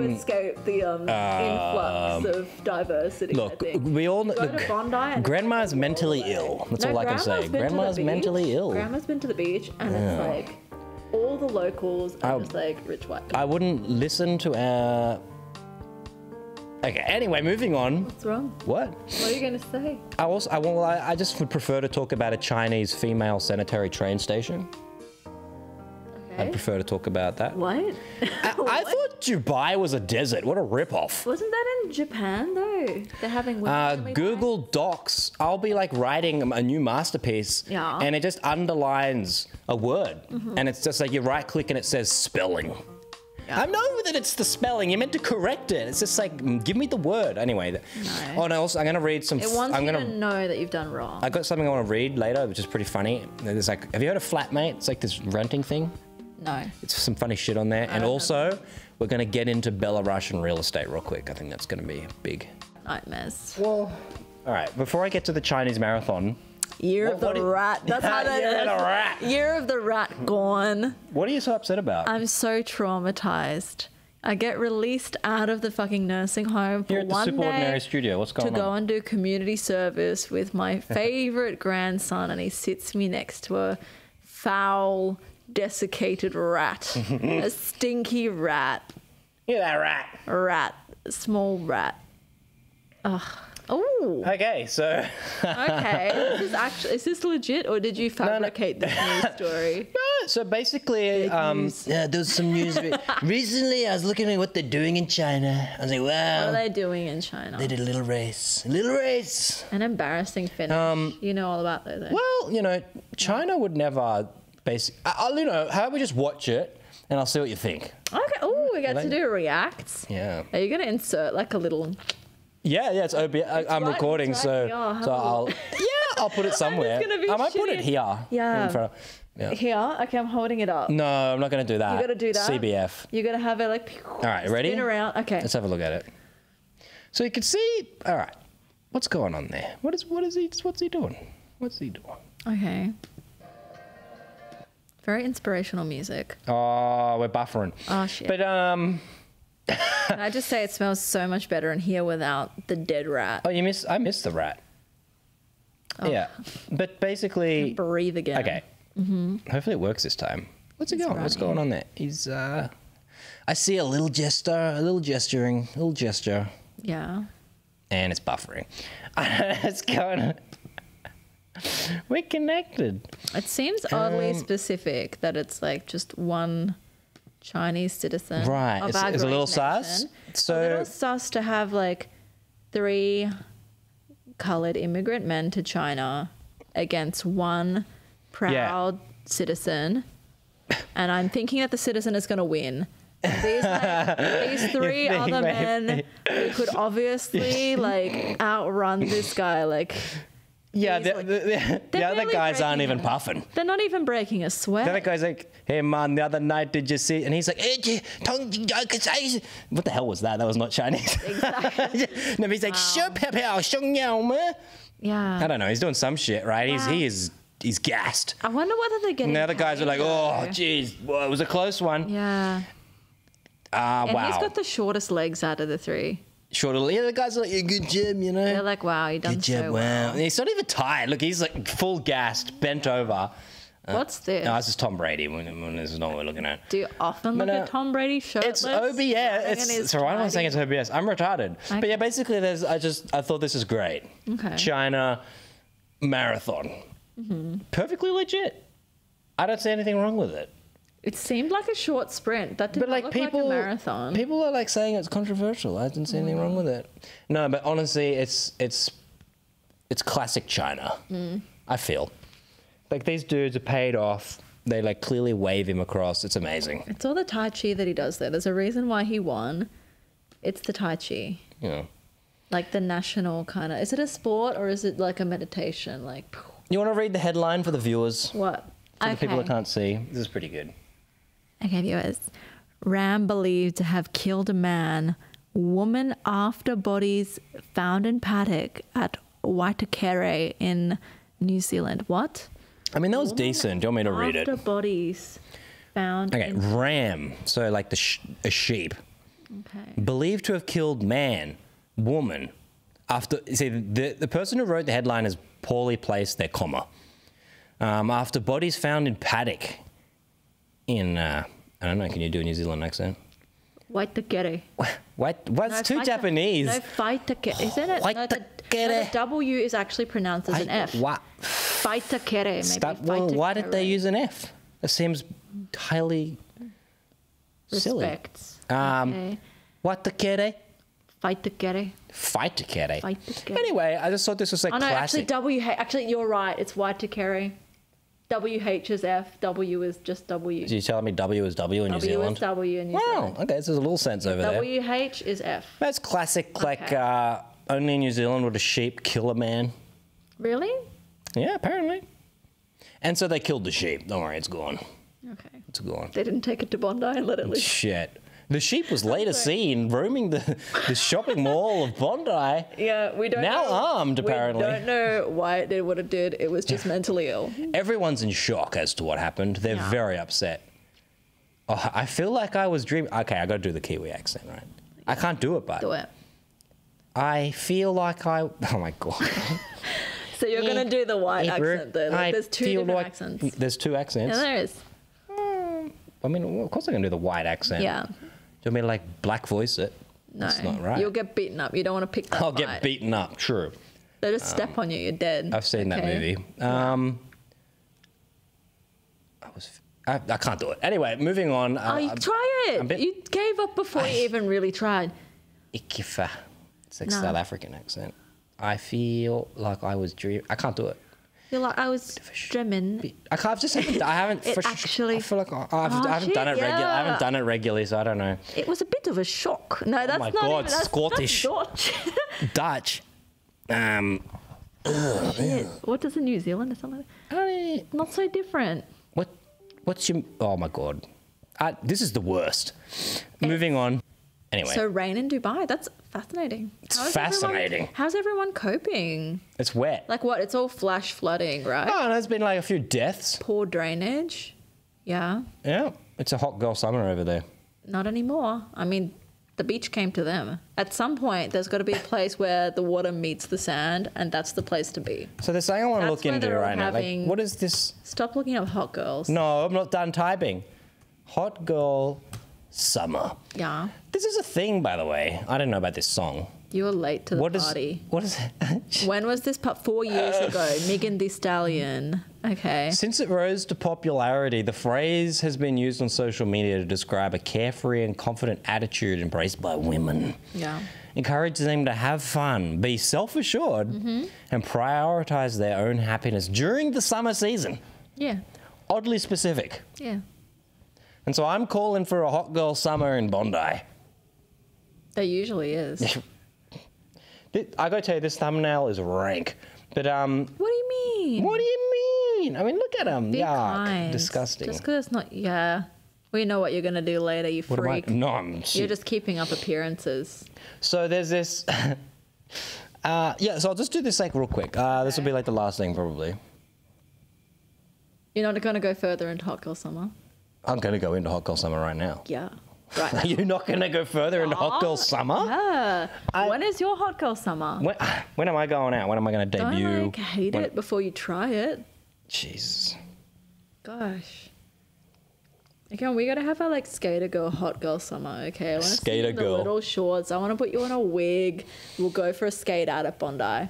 [SPEAKER 3] escape the influx of diversity. I
[SPEAKER 2] Look,
[SPEAKER 3] think.
[SPEAKER 2] we all
[SPEAKER 3] Go to Bondi and
[SPEAKER 2] Grandma's
[SPEAKER 3] it's like
[SPEAKER 2] mentally
[SPEAKER 3] a world
[SPEAKER 2] ill.
[SPEAKER 3] away.
[SPEAKER 2] That's
[SPEAKER 3] No,
[SPEAKER 2] all I can say.
[SPEAKER 3] Grandma's been to the
[SPEAKER 2] Grandma's
[SPEAKER 3] beach.
[SPEAKER 2] mentally ill.
[SPEAKER 3] Grandma's been to the beach, and it's like all the locals are just like rich white people.
[SPEAKER 2] I wouldn't listen to. Okay. Anyway, moving on.
[SPEAKER 3] What's wrong?
[SPEAKER 2] What?
[SPEAKER 3] What are you going to say?
[SPEAKER 2] I just would prefer to talk about a Chinese female sanitary train station.
[SPEAKER 3] Okay.
[SPEAKER 2] I'd prefer to talk about that.
[SPEAKER 3] What?
[SPEAKER 2] I thought Dubai was a desert. What a ripoff.
[SPEAKER 3] Wasn't that in Japan though? They're having women
[SPEAKER 2] Google Docs, I'll be like writing a new masterpiece,
[SPEAKER 3] Yeah.
[SPEAKER 2] and it just underlines a word, and it's just like you right click and it says spelling. I know that it's the spelling. You're meant to correct it. It's just like, give me the word. Anyway.
[SPEAKER 3] No.
[SPEAKER 2] Oh, no, also, I'm going to read some...
[SPEAKER 3] It wants
[SPEAKER 2] I'm
[SPEAKER 3] you
[SPEAKER 2] gonna,
[SPEAKER 3] to know that you've done wrong.
[SPEAKER 2] I got something I want to read later, which is pretty funny. There's like, have you heard of Flatmate? It's like this renting thing.
[SPEAKER 3] No.
[SPEAKER 2] It's some funny shit on there. And also, we're going to get into Belarusian real estate real quick. I think that's going to be big.
[SPEAKER 3] Nightmares.
[SPEAKER 2] Well, all right. Before I get to the Chinese marathon...
[SPEAKER 3] Year of the rat. That's how that
[SPEAKER 2] Year
[SPEAKER 3] is.
[SPEAKER 2] of the rat.
[SPEAKER 3] Year of the rat gone.
[SPEAKER 2] What are you so upset about?
[SPEAKER 3] I'm so traumatized. I get released out of the fucking nursing home for
[SPEAKER 2] Here at the
[SPEAKER 3] one
[SPEAKER 2] Super Ordinary
[SPEAKER 3] day
[SPEAKER 2] Studio. What's
[SPEAKER 3] to
[SPEAKER 2] going
[SPEAKER 3] go
[SPEAKER 2] on?
[SPEAKER 3] and do community service with my favorite grandson, and he sits me next to a foul, desiccated rat, a stinky rat,
[SPEAKER 2] You're that rat.
[SPEAKER 3] a small rat. Ugh. Oh.
[SPEAKER 2] Okay, so...
[SPEAKER 3] Okay. Is this legit, or did you fabricate this news story?
[SPEAKER 2] No, so basically, yeah, there's some news. Recently, I was looking at what they're doing in China. I was like,
[SPEAKER 3] What are
[SPEAKER 2] wow,
[SPEAKER 3] they doing in China?
[SPEAKER 2] they did a little race. A little race.
[SPEAKER 3] An embarrassing finish. You know all about those. Eh?
[SPEAKER 2] Well, you know, China would never I'll, you know, how about we just watch it and I'll see what you think.
[SPEAKER 3] Okay. Oh, we get to do reacts.
[SPEAKER 2] Yeah.
[SPEAKER 3] Are you going to insert like a little...
[SPEAKER 2] Yeah, it's OBS. I'm
[SPEAKER 3] right,
[SPEAKER 2] recording,
[SPEAKER 3] it's
[SPEAKER 2] so
[SPEAKER 3] right here.
[SPEAKER 2] so I'll I'll put it somewhere.
[SPEAKER 3] gonna be
[SPEAKER 2] I might put it
[SPEAKER 3] shitty.
[SPEAKER 2] here.
[SPEAKER 3] Yeah.
[SPEAKER 2] In front of, yeah.
[SPEAKER 3] Here? Okay, I'm holding it up.
[SPEAKER 2] No, I'm not going to do that.
[SPEAKER 3] You got to do that?
[SPEAKER 2] CBF.
[SPEAKER 3] You got to have it like...
[SPEAKER 2] All right, ready?
[SPEAKER 3] Spin around. Okay.
[SPEAKER 2] Let's have a look at it. So you can see. All right, what's going on there? What's he doing? What's he doing?
[SPEAKER 3] Okay. Very inspirational music.
[SPEAKER 2] Oh, we're buffering.
[SPEAKER 3] Oh, shit.
[SPEAKER 2] But
[SPEAKER 3] Can I just say it smells so much better in here without the dead rat?
[SPEAKER 2] oh, I missed the rat.
[SPEAKER 3] Oh.
[SPEAKER 2] Yeah, but basically,
[SPEAKER 3] Breathe again.
[SPEAKER 2] okay. Hopefully it works this time. What's it going? What's going on there? He's I see a little gesture, a little gesture,
[SPEAKER 3] Yeah.
[SPEAKER 2] and it's buffering. It's going. We're connected.
[SPEAKER 3] It seems oddly specific that it's like just one Chinese citizen.
[SPEAKER 2] Right.
[SPEAKER 3] Of
[SPEAKER 2] It's
[SPEAKER 3] our
[SPEAKER 2] a little
[SPEAKER 3] great
[SPEAKER 2] sus.
[SPEAKER 3] nation.
[SPEAKER 2] So
[SPEAKER 3] a little sus to have like 3 coloured immigrant men to China against one proud citizen. And I'm thinking that the citizen is going to win. And these 3 other men who could obviously like outrun this guy, like...
[SPEAKER 2] yeah,
[SPEAKER 3] He's
[SPEAKER 2] the other
[SPEAKER 3] barely
[SPEAKER 2] guys aren't
[SPEAKER 3] breaking
[SPEAKER 2] even puffing.
[SPEAKER 3] They're not even breaking a sweat.
[SPEAKER 2] The other guy's like, hey man, the other night did you see? And he's like, what the hell was that? That was not Chinese.
[SPEAKER 3] Exactly.
[SPEAKER 2] No, but he's like,
[SPEAKER 3] Wow.
[SPEAKER 2] I
[SPEAKER 3] Yeah.
[SPEAKER 2] don't know. He's doing some shit, right?
[SPEAKER 3] Wow.
[SPEAKER 2] He is he's gassed.
[SPEAKER 3] I wonder whether they're getting.
[SPEAKER 2] Now the guys are like,
[SPEAKER 3] paid,
[SPEAKER 2] oh,
[SPEAKER 3] though.
[SPEAKER 2] geez, well, it was a close one.
[SPEAKER 3] Yeah. And
[SPEAKER 2] Wow.
[SPEAKER 3] he's got the shortest legs out of the three.
[SPEAKER 2] Yeah, the guys are like, yeah, good job, you know.
[SPEAKER 3] They're like, wow, you done
[SPEAKER 2] Good job,
[SPEAKER 3] so
[SPEAKER 2] wow.
[SPEAKER 3] well.
[SPEAKER 2] And he's not even tired. Look, he's like full gassed, bent over.
[SPEAKER 3] What's this?
[SPEAKER 2] No, this is Tom Brady when this is not what we're looking at.
[SPEAKER 3] Do you often look at Tom Brady shirtless?
[SPEAKER 2] It's OBS. So I'm not saying it's OBS. I'm retarded.
[SPEAKER 3] Okay.
[SPEAKER 2] But yeah, basically, I thought this is great.
[SPEAKER 3] Okay.
[SPEAKER 2] China marathon. Perfectly legit. I don't see anything wrong with it.
[SPEAKER 3] It seemed like a short sprint. That didn't look like a marathon.
[SPEAKER 2] People are like saying it's controversial. I didn't see anything wrong with it. No, but honestly, it's classic China. I feel like these dudes are paid off. They like clearly wave him across. It's amazing.
[SPEAKER 3] It's all the Tai Chi that he does there. There's a reason why he won. It's the Tai Chi.
[SPEAKER 2] Yeah.
[SPEAKER 3] Like the national kind of. Is it a sport or is it like a meditation? Like.
[SPEAKER 2] You want to read the headline for the viewers?
[SPEAKER 3] What?
[SPEAKER 2] For the people that can't see. This is pretty good.
[SPEAKER 3] Okay, viewers. Ram believed to have killed a man, woman after bodies found in paddock at Waitakere in New Zealand. What?
[SPEAKER 2] I mean, that was decent. Do you want me to read it?
[SPEAKER 3] After bodies found
[SPEAKER 2] Okay,
[SPEAKER 3] in...
[SPEAKER 2] ram. So like a sheep.
[SPEAKER 3] Okay.
[SPEAKER 2] Believed to have killed man, woman, after... See, the person who wrote the headline has poorly placed their comma. After bodies found in paddock in... I don't know, can you do a New Zealand accent?
[SPEAKER 3] Waitakere.
[SPEAKER 2] What? What's too Japanese?
[SPEAKER 3] No, Waitakere. Isn't it? No, the W is actually pronounced as an F.
[SPEAKER 2] What?
[SPEAKER 3] Waitakere, maybe.
[SPEAKER 2] Stop. Well, why did they use an F? It seems highly silly.
[SPEAKER 3] Respects. Okay.
[SPEAKER 2] Waitakere?
[SPEAKER 3] Waitakere.
[SPEAKER 2] Waitakere. Anyway, I just thought this was like
[SPEAKER 3] Oh no,
[SPEAKER 2] classic.
[SPEAKER 3] actually you're right. It's Waitakere. WH is F, W is just W.
[SPEAKER 2] So you're telling me W is W in New
[SPEAKER 3] W
[SPEAKER 2] Zealand?
[SPEAKER 3] is W in New
[SPEAKER 2] Wow,
[SPEAKER 3] Zealand.
[SPEAKER 2] okay, so there's a little sense over there.
[SPEAKER 3] WH is F.
[SPEAKER 2] That's classic, like
[SPEAKER 3] Okay.
[SPEAKER 2] only in New Zealand would a sheep kill a man.
[SPEAKER 3] Really?
[SPEAKER 2] Yeah, apparently. And so they killed the sheep. Don't worry, it's gone.
[SPEAKER 3] Okay.
[SPEAKER 2] It's gone.
[SPEAKER 3] They didn't take it to Bondi and let it live.
[SPEAKER 2] Shit. The sheep was later seen roaming the shopping mall of Bondi.
[SPEAKER 3] Yeah, we don't
[SPEAKER 2] Now
[SPEAKER 3] know.
[SPEAKER 2] armed, apparently.
[SPEAKER 3] We don't know why it did what it did. It was just mentally ill.
[SPEAKER 2] Everyone's in shock as to what happened. They're
[SPEAKER 3] Yeah.
[SPEAKER 2] very upset. Oh, I feel like I was dreaming. Okay, I got to do the Kiwi accent, right? I can't do it, but
[SPEAKER 3] Do it.
[SPEAKER 2] I feel like I. Oh my god.
[SPEAKER 3] So you're going to do the white accent then. Like, there's two different accents.
[SPEAKER 2] There's two accents.
[SPEAKER 3] Yeah, there is.
[SPEAKER 2] I mean, of course I can do the white accent.
[SPEAKER 3] Yeah.
[SPEAKER 2] Do you want me to like black voice it?
[SPEAKER 3] No.
[SPEAKER 2] That's not right.
[SPEAKER 3] You'll get beaten up. You don't want to pick that
[SPEAKER 2] I'll
[SPEAKER 3] fight.
[SPEAKER 2] get beaten up. True.
[SPEAKER 3] They'll just step on you. You're dead.
[SPEAKER 2] I've seen that
[SPEAKER 3] Okay?
[SPEAKER 2] movie. I can't do it. Anyway, moving on.
[SPEAKER 3] Oh, you try it. You gave up before you even really tried.
[SPEAKER 2] Ikifa. It's like
[SPEAKER 3] No.
[SPEAKER 2] South African accent. I feel like I was dreaming. I can't do it.
[SPEAKER 3] You're like, I was dreaming.
[SPEAKER 2] I can't just. I haven't.
[SPEAKER 3] It actually-
[SPEAKER 2] I feel like I haven't done it
[SPEAKER 3] shit,
[SPEAKER 2] regularly. I haven't
[SPEAKER 3] yeah.
[SPEAKER 2] done it regularly, so I don't know.
[SPEAKER 3] It was a bit of a shock. No, that's
[SPEAKER 2] my
[SPEAKER 3] not
[SPEAKER 2] God,
[SPEAKER 3] even, that's
[SPEAKER 2] Scottish.
[SPEAKER 3] Dutch.
[SPEAKER 2] Dutch.
[SPEAKER 3] Shit. What does a New Zealand or something? Not so different.
[SPEAKER 2] What's your? Oh my God. This is the worst. Moving on. Anyway.
[SPEAKER 3] So rain in Dubai. That's fascinating.
[SPEAKER 2] It's fascinating.
[SPEAKER 3] How's everyone coping?
[SPEAKER 2] It's wet.
[SPEAKER 3] Like what? It's all flash flooding, right?
[SPEAKER 2] Oh, and there's been like a few deaths.
[SPEAKER 3] Poor drainage. Yeah.
[SPEAKER 2] Yeah. It's a hot girl summer over there.
[SPEAKER 3] Not anymore. I mean, the beach came to them. At some point, there's got to be a place where the water meets the sand, and that's the place to be.
[SPEAKER 2] So there's something I want to
[SPEAKER 3] That's
[SPEAKER 2] look
[SPEAKER 3] where
[SPEAKER 2] into
[SPEAKER 3] they're all
[SPEAKER 2] right now. Like,
[SPEAKER 3] having-
[SPEAKER 2] what is this?
[SPEAKER 3] Stop looking up hot girls.
[SPEAKER 2] No, I'm not done typing. Hot girl summer.
[SPEAKER 3] Yeah.
[SPEAKER 2] This is a thing, by the way. I didn't know about this song.
[SPEAKER 3] You were late to the party.
[SPEAKER 2] What is it?
[SPEAKER 3] When was this? 4 years ago. Megan Thee Stallion. Okay.
[SPEAKER 2] Since it rose to popularity, the phrase has been used on social media to describe a carefree and confident attitude embraced by women.
[SPEAKER 3] Yeah.
[SPEAKER 2] Encourages them to have fun, be self-assured, and prioritize their own happiness during the summer season.
[SPEAKER 3] Yeah.
[SPEAKER 2] Oddly specific.
[SPEAKER 3] Yeah.
[SPEAKER 2] And so I'm calling for a hot girl summer in Bondi.
[SPEAKER 3] There usually is.
[SPEAKER 2] I gotta tell you, this thumbnail is rank. But
[SPEAKER 3] What do you mean?
[SPEAKER 2] what do you mean? I mean, look at them.
[SPEAKER 3] Be
[SPEAKER 2] Yuck,
[SPEAKER 3] kind.
[SPEAKER 2] disgusting.
[SPEAKER 3] Just because it's not. Yeah. We know what you're going to do later, you
[SPEAKER 2] What am I?
[SPEAKER 3] freak.
[SPEAKER 2] No, I'm.
[SPEAKER 3] You're just keeping up appearances.
[SPEAKER 2] So there's this. Yeah, so I'll just do this like real quick. This will be like the last thing probably.
[SPEAKER 3] You're not going to go further into hot girl summer?
[SPEAKER 2] I'm going to go into hot girl summer right now.
[SPEAKER 3] Yeah. Right.
[SPEAKER 2] Are you not going to go further into hot girl summer?
[SPEAKER 3] Yeah. When is your hot girl summer?
[SPEAKER 2] When am I going out? When am I going to debut?
[SPEAKER 3] Don't like hate it before you try it.
[SPEAKER 2] Jeez.
[SPEAKER 3] Gosh. Okay, we gotta have our like skater girl, hot girl summer. Okay, I want to see you in the little shorts. I want to put you on a wig. We'll go for a skate out at Bondi.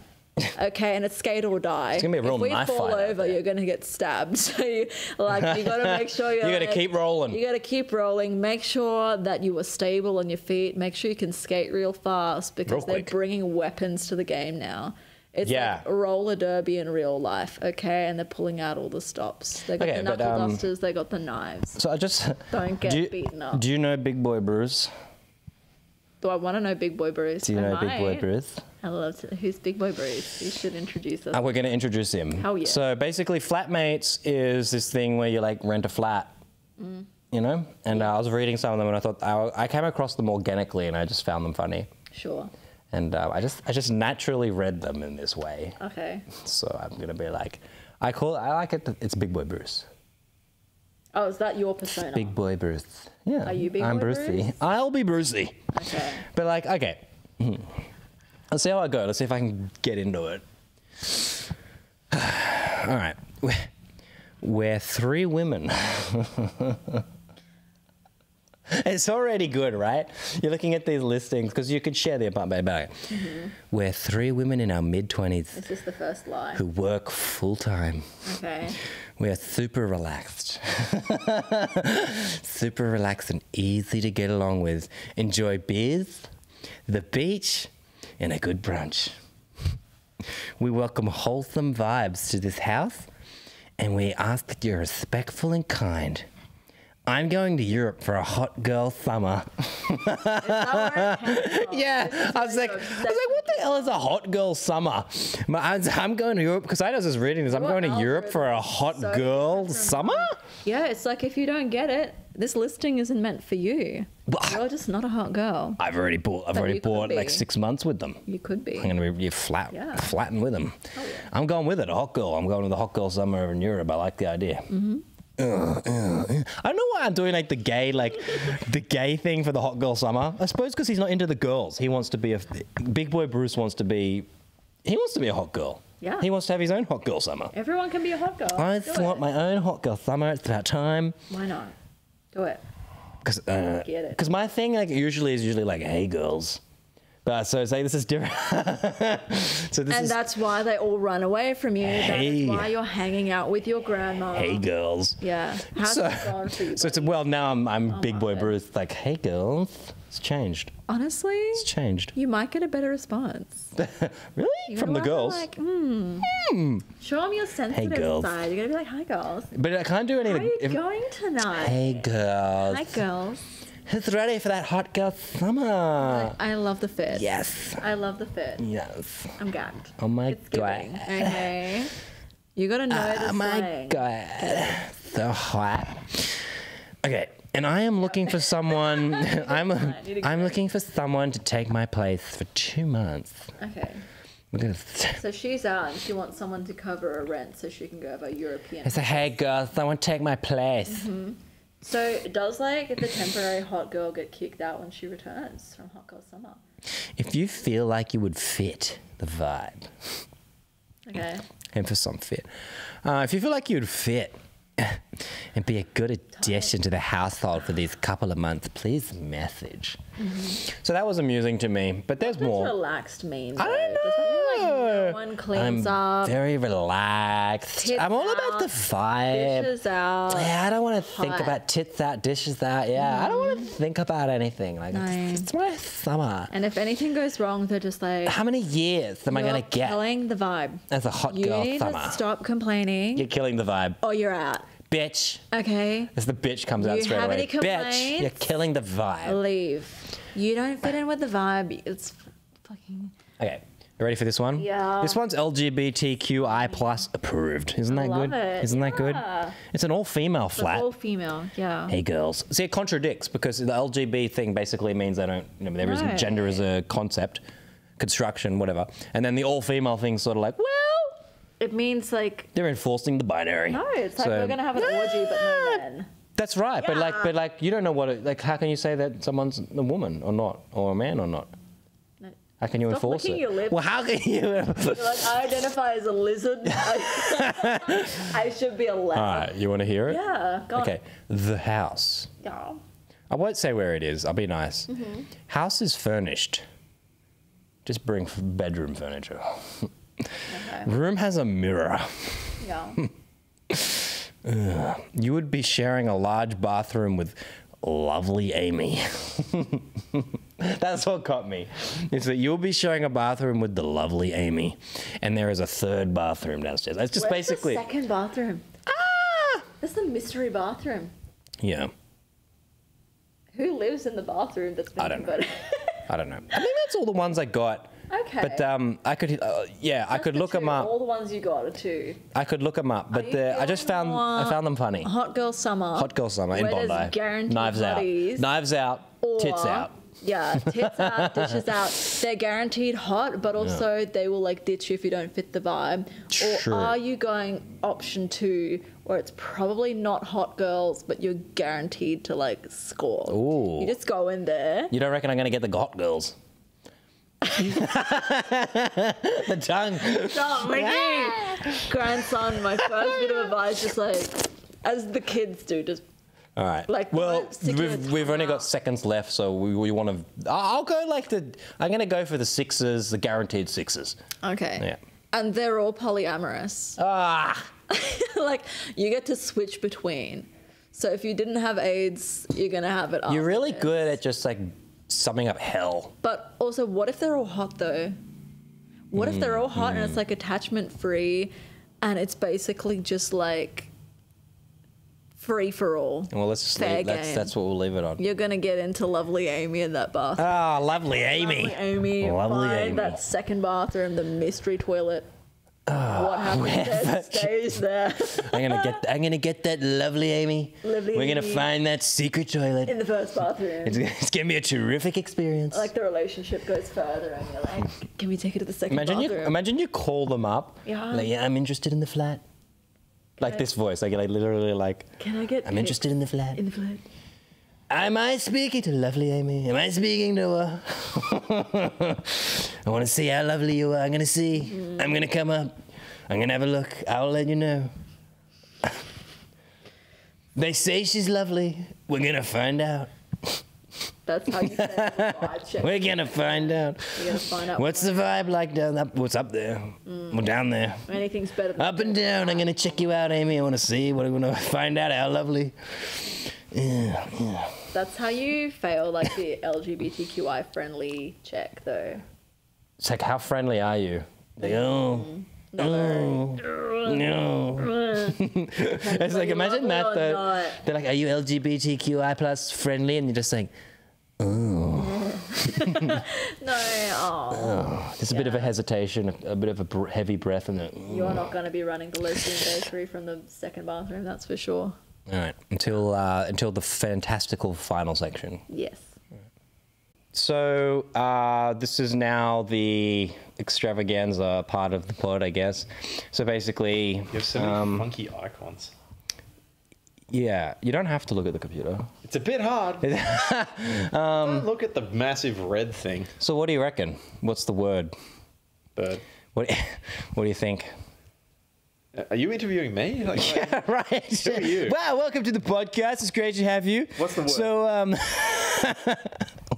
[SPEAKER 3] Okay, and it's skate or die.
[SPEAKER 2] It's gonna be a real knife fight.
[SPEAKER 3] If we fall over, you're gonna get stabbed. So you gotta make sure
[SPEAKER 2] you gotta keep rolling.
[SPEAKER 3] You gotta keep rolling. Make sure that you are stable on your feet. Make sure you can skate real fast because they're bringing weapons to the game now. It's like roller derby in real life, okay? And they're pulling out all the stops. They got the knuckle dusters, they got the knives.
[SPEAKER 2] So I just...
[SPEAKER 3] Don't get beaten up.
[SPEAKER 2] Do you know Big Boy Bruce?
[SPEAKER 3] Do I want to know Big Boy Bruce?
[SPEAKER 2] Do you know Big Boy Bruce?
[SPEAKER 3] I love to. Who's Big Boy Bruce? You should introduce us.
[SPEAKER 2] We're going to introduce him.
[SPEAKER 3] Hell yeah.
[SPEAKER 2] So basically, flatmates is this thing where you like rent a flat, you know? And I was reading some of them and I thought I came across them organically and I just found them funny.
[SPEAKER 3] Sure.
[SPEAKER 2] And I just naturally read them in this way.
[SPEAKER 3] Okay.
[SPEAKER 2] So I'm gonna be like, I like it. It's Big Boy Bruce.
[SPEAKER 3] Oh, is that your persona?
[SPEAKER 2] Big Boy Bruce. Yeah.
[SPEAKER 3] Are you Big
[SPEAKER 2] I'm
[SPEAKER 3] Boy
[SPEAKER 2] Brucey.
[SPEAKER 3] Bruce?
[SPEAKER 2] I'll be Brucey.
[SPEAKER 3] Okay.
[SPEAKER 2] But like, okay. Let's see how I go. Let's see if I can get into it. All right. We're three women. It's already good, right? You're looking at these listings because you could share the apartment. We're three women in our mid-20s.
[SPEAKER 3] Is this the first lie?
[SPEAKER 2] Who work full-time.
[SPEAKER 3] Okay.
[SPEAKER 2] We're super relaxed. Super relaxed and easy to get along with. Enjoy beers, the beach, and a good brunch. We welcome wholesome vibes to this house, and we ask that you're respectful and kind. I'm going to Europe for a hot girl summer. Yeah, I was like, what the hell is a hot girl summer? I'm going to Europe because I was just reading this. I'm going to Europe for a hot girl summer.
[SPEAKER 3] Yeah, it's like if you don't get it, this listing isn't meant for you. You're just not a hot girl.
[SPEAKER 2] I've already bought like 6 months with them.
[SPEAKER 3] You could be.
[SPEAKER 2] I'm going to be flattened with them.
[SPEAKER 3] Oh, yeah.
[SPEAKER 2] I'm going with it, a hot girl. I'm going with the hot girl summer in Europe. I like the idea. I don't know why I'm doing like the gay thing for the hot girl summer. I suppose because he's not into the girls. He wants to be Big Boy Bruce wants to be a hot girl.
[SPEAKER 3] Yeah.
[SPEAKER 2] He wants to have his own hot girl summer.
[SPEAKER 3] Everyone can be a hot girl.
[SPEAKER 2] I want my own hot girl summer. It's about time.
[SPEAKER 3] Why not? Do it.
[SPEAKER 2] Because my thing usually is like, hey girls. But so say this is different. That's
[SPEAKER 3] why they all run away from you.
[SPEAKER 2] Hey.
[SPEAKER 3] That's why you're hanging out with your grandma.
[SPEAKER 2] Hey girls.
[SPEAKER 3] Yeah. How's it going for you?
[SPEAKER 2] So it's now I'm Big Boy Bruce. Like, hey girls. It's changed.
[SPEAKER 3] Honestly,
[SPEAKER 2] it's changed.
[SPEAKER 3] You might get a better response.
[SPEAKER 2] Really? From the girls?
[SPEAKER 3] Like, show them your sensitive side. You're gonna be like, hi girls.
[SPEAKER 2] But I can't do anything.
[SPEAKER 3] How are you going tonight?
[SPEAKER 2] Hey girls.
[SPEAKER 3] Hi girls.
[SPEAKER 2] Who's ready for that hot girl summer?
[SPEAKER 3] I love the fit.
[SPEAKER 2] Yes.
[SPEAKER 3] I love the fit.
[SPEAKER 2] Yes.
[SPEAKER 3] I'm gagged.
[SPEAKER 2] Oh my god.
[SPEAKER 3] Okay. You gotta know the slang.
[SPEAKER 2] Oh my god. So hot. Okay. And I am looking for someone. I'm looking for someone to take my place for 2 months.
[SPEAKER 3] Okay. So she's out and she wants someone to cover her rent so she can go have a European.
[SPEAKER 2] I say, hey girls, someone take my place.
[SPEAKER 3] So does like the temporary hot girl get kicked out when she returns from hot girl summer?
[SPEAKER 2] If you feel like you would fit the vibe.
[SPEAKER 3] Okay.
[SPEAKER 2] And for some fit. If you feel like you'd fit and be a good addition to the household for these couple of months, please message. So that was amusing to me, but there's more.
[SPEAKER 3] What does relaxed mean?
[SPEAKER 2] I don't know.
[SPEAKER 3] Does that mean like no one cleans up?
[SPEAKER 2] I'm very relaxed. I'm all about the vibe.
[SPEAKER 3] Dishes out.
[SPEAKER 2] Yeah, I don't want to think about tits out, dishes out. Yeah, I don't want to think about anything. Like it's my summer.
[SPEAKER 3] And if anything goes wrong, they're just like,
[SPEAKER 2] how many years am I going to get?
[SPEAKER 3] You're killing the vibe.
[SPEAKER 2] As a hot girl
[SPEAKER 3] You
[SPEAKER 2] summer.
[SPEAKER 3] need to stop complaining.
[SPEAKER 2] You're killing the vibe.
[SPEAKER 3] Or you're out.
[SPEAKER 2] Bitch.
[SPEAKER 3] Okay.
[SPEAKER 2] As the bitch comes out straight away. Bitch, you're killing the vibe.
[SPEAKER 3] Leave. You don't fit in with the vibe. It's fucking...
[SPEAKER 2] Okay. You ready for this one?
[SPEAKER 3] Yeah.
[SPEAKER 2] This one's LGBTQI plus approved. Isn't that good? Isn't that good? It's an all-female flat.
[SPEAKER 3] All female, yeah.
[SPEAKER 2] Hey girls. See, it contradicts because the LGB thing basically means they don't, there isn't gender as a concept, construction, whatever. And then the all-female thing's sort of like, well,
[SPEAKER 3] It means like
[SPEAKER 2] They're enforcing the binary.
[SPEAKER 3] no. It's like we're gonna have an orgy, but no men.
[SPEAKER 2] That's right,
[SPEAKER 3] Yeah.
[SPEAKER 2] but like you don't know what it, like. How can you say that someone's a woman or not, or a man or not?
[SPEAKER 3] No.
[SPEAKER 2] How can you
[SPEAKER 3] Stop
[SPEAKER 2] enforce
[SPEAKER 3] licking
[SPEAKER 2] it?
[SPEAKER 3] your lips.
[SPEAKER 2] Well, how can you?
[SPEAKER 3] You're like, I identify as a lizard. I should be allowed.
[SPEAKER 2] All right, you want to hear it?
[SPEAKER 3] Yeah. Go on.
[SPEAKER 2] Okay, the house.
[SPEAKER 3] Yeah.
[SPEAKER 2] I won't say where it is. I'll be nice. House is furnished. Just bring bedroom furniture.
[SPEAKER 3] Okay.
[SPEAKER 2] Room has a mirror.
[SPEAKER 3] Yeah.
[SPEAKER 2] You would be sharing a large bathroom with lovely Amy. That's what caught me. It's that you'll be sharing a bathroom with the lovely Amy, and there is a third bathroom downstairs. It's just
[SPEAKER 3] Where's
[SPEAKER 2] basically.
[SPEAKER 3] the second bathroom?
[SPEAKER 2] Ah!
[SPEAKER 3] That's the mystery bathroom.
[SPEAKER 2] Yeah,
[SPEAKER 3] Who lives in the bathroom that's been
[SPEAKER 2] I don't know.
[SPEAKER 3] converted?
[SPEAKER 2] I don't know. I think that's all the ones I got.
[SPEAKER 3] Okay.
[SPEAKER 2] But I could, I could look them up.
[SPEAKER 3] All the ones you got are two.
[SPEAKER 2] I could look them up, but
[SPEAKER 3] you
[SPEAKER 2] I just
[SPEAKER 3] feeling
[SPEAKER 2] I found them funny.
[SPEAKER 3] Hot Girl Summer.
[SPEAKER 2] Hot Girl Summer in
[SPEAKER 3] where there's
[SPEAKER 2] Bondi.
[SPEAKER 3] guaranteed
[SPEAKER 2] Knives
[SPEAKER 3] bodies,
[SPEAKER 2] out. Knives out. Tits
[SPEAKER 3] or-
[SPEAKER 2] out.
[SPEAKER 3] Yeah, tits out, dishes out. They're guaranteed hot, but also they will like ditch you if you don't fit the vibe.
[SPEAKER 2] True.
[SPEAKER 3] Or are you going option 2, where it's probably not hot girls, but you're guaranteed to like score?
[SPEAKER 2] Ooh.
[SPEAKER 3] You just go in there.
[SPEAKER 2] You don't reckon I'm going to get the hot girls? The tongue.
[SPEAKER 3] Stop, Mickey! Grandson, my first bit of advice, just like, as the kids do, just
[SPEAKER 2] All right.
[SPEAKER 3] Like,
[SPEAKER 2] well,
[SPEAKER 3] don't stick your
[SPEAKER 2] we've only
[SPEAKER 3] tongue
[SPEAKER 2] got
[SPEAKER 3] out.
[SPEAKER 2] seconds left, so we want to. I'll go like the. I'm going to go for the sixes, the guaranteed sixes.
[SPEAKER 3] okay.
[SPEAKER 2] Yeah.
[SPEAKER 3] And they're all polyamorous.
[SPEAKER 2] Ah.
[SPEAKER 3] Like, you get to switch between. So if you didn't have AIDS, you're gonna have it.
[SPEAKER 2] You're
[SPEAKER 3] after
[SPEAKER 2] really
[SPEAKER 3] this.
[SPEAKER 2] good at just like summing up hell.
[SPEAKER 3] But also, what if they're all hot though? What if they're all hot and it's like attachment free, and it's basically just like free for all?
[SPEAKER 2] Well, let's just
[SPEAKER 3] Fair
[SPEAKER 2] leave.
[SPEAKER 3] game.
[SPEAKER 2] That's what we'll leave it on.
[SPEAKER 3] You're gonna get into lovely Amy in that bath.
[SPEAKER 2] Ah, lovely Amy.
[SPEAKER 3] Lovely Amy.
[SPEAKER 2] Lovely
[SPEAKER 3] Find
[SPEAKER 2] Amy.
[SPEAKER 3] that second bathroom, the mystery toilet. What happens there
[SPEAKER 2] wherever-
[SPEAKER 3] stays there.
[SPEAKER 2] I'm gonna get that lovely Amy.
[SPEAKER 3] Lovely
[SPEAKER 2] We're gonna
[SPEAKER 3] Amy.
[SPEAKER 2] find that secret toilet.
[SPEAKER 3] In the first bathroom.
[SPEAKER 2] It's gonna be a terrific experience.
[SPEAKER 3] Like the relationship goes further and you're like, can we take it to the second bathroom?
[SPEAKER 2] Imagine you call them up.
[SPEAKER 3] Yeah.
[SPEAKER 2] Like, yeah, I'm interested in the flat. Like this voice, like literally like.
[SPEAKER 3] Can I get
[SPEAKER 2] I'm interested in the flat.
[SPEAKER 3] in the flat?
[SPEAKER 2] Am I speaking to lovely Amy? Am I speaking to her? I want to see how lovely you are. I'm gonna see. I'm gonna come up. I'm gonna have a look. I'll let you know. They say she's lovely. We're gonna find out.
[SPEAKER 3] That's how you say the vibe check.
[SPEAKER 2] We're gonna find out.
[SPEAKER 3] You're gonna find out
[SPEAKER 2] What's the vibe like down up? What's up there? Well, down there.
[SPEAKER 3] anything's better than
[SPEAKER 2] Up and down. I'm gonna check you out, Amy. I want to see. I want to find out how lovely. Yeah.
[SPEAKER 3] That's how you fail like the LGBTQI friendly check though.
[SPEAKER 2] It's like, how friendly are you? Like, oh, no. It's like, imagine that
[SPEAKER 3] Or
[SPEAKER 2] though.
[SPEAKER 3] not.
[SPEAKER 2] They're like, are you LGBTQI plus friendly? And you're just like,
[SPEAKER 3] No, oh.
[SPEAKER 2] there's a bit of a hesitation, a bit of a heavy breath, and
[SPEAKER 3] You're not going to be running the lesbian bakery from the second bathroom, that's for sure.
[SPEAKER 2] all right, until the fantastical final section.
[SPEAKER 3] Yes.
[SPEAKER 2] So this is now the extravaganza part of the pod, I guess. So basically,
[SPEAKER 1] You have so many funky icons.
[SPEAKER 2] yeah, you don't have to look at the computer.
[SPEAKER 1] It's a bit hard. Don't look at the massive red thing.
[SPEAKER 2] So what do you reckon? What's the word?
[SPEAKER 1] Bird.
[SPEAKER 2] What do you think?
[SPEAKER 1] Are you interviewing me? Like,
[SPEAKER 2] Yeah, right.
[SPEAKER 1] Who are you?
[SPEAKER 2] Wow, welcome to the podcast. It's great to have you.
[SPEAKER 1] What's the word?
[SPEAKER 2] So,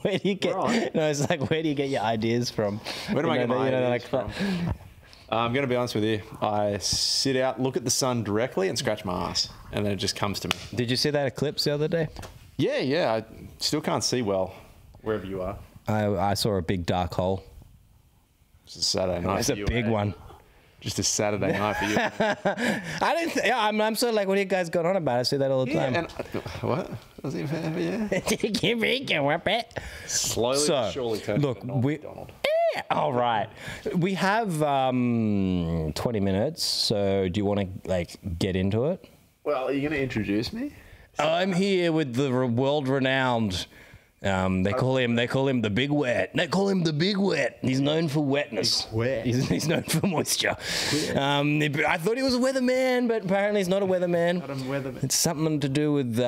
[SPEAKER 2] where do you get?
[SPEAKER 1] Right.
[SPEAKER 2] No, it's like, where do you get your ideas from?
[SPEAKER 1] Where do I get my ideas
[SPEAKER 2] like,
[SPEAKER 1] from? I'm going to be honest with you. I sit out, look at the sun directly, and scratch my ass, and then it just comes to me.
[SPEAKER 2] Did you see that eclipse the other day?
[SPEAKER 1] Yeah. I still can't see well wherever you are.
[SPEAKER 2] I saw a big dark hole.
[SPEAKER 1] It's a Saturday night.
[SPEAKER 2] It's
[SPEAKER 1] for
[SPEAKER 2] a
[SPEAKER 1] you,
[SPEAKER 2] big
[SPEAKER 1] eh?
[SPEAKER 2] one.
[SPEAKER 1] Just a Saturday night for you.
[SPEAKER 2] I don't. Yeah, I'm sort of like, what are you guys going on about? I see that all the
[SPEAKER 1] Yeah,
[SPEAKER 2] time.
[SPEAKER 1] and what? Was it fair? Yeah. Slowly,
[SPEAKER 2] So,
[SPEAKER 1] but surely turn
[SPEAKER 2] look,
[SPEAKER 1] into Norm
[SPEAKER 2] we-
[SPEAKER 1] Macdonald.
[SPEAKER 2] All right, we have 20 minutes. So, do you want to like get into it?
[SPEAKER 1] Well, are you going to introduce me?
[SPEAKER 2] I'm here with the world-renowned They call him the Big Wet. They call him the Big Wet. He's known for wetness.
[SPEAKER 1] Wet.
[SPEAKER 2] He's known for moisture. I thought he was a weatherman, but apparently he's not a weatherman.
[SPEAKER 1] Not a weatherman.
[SPEAKER 2] It's something to do with.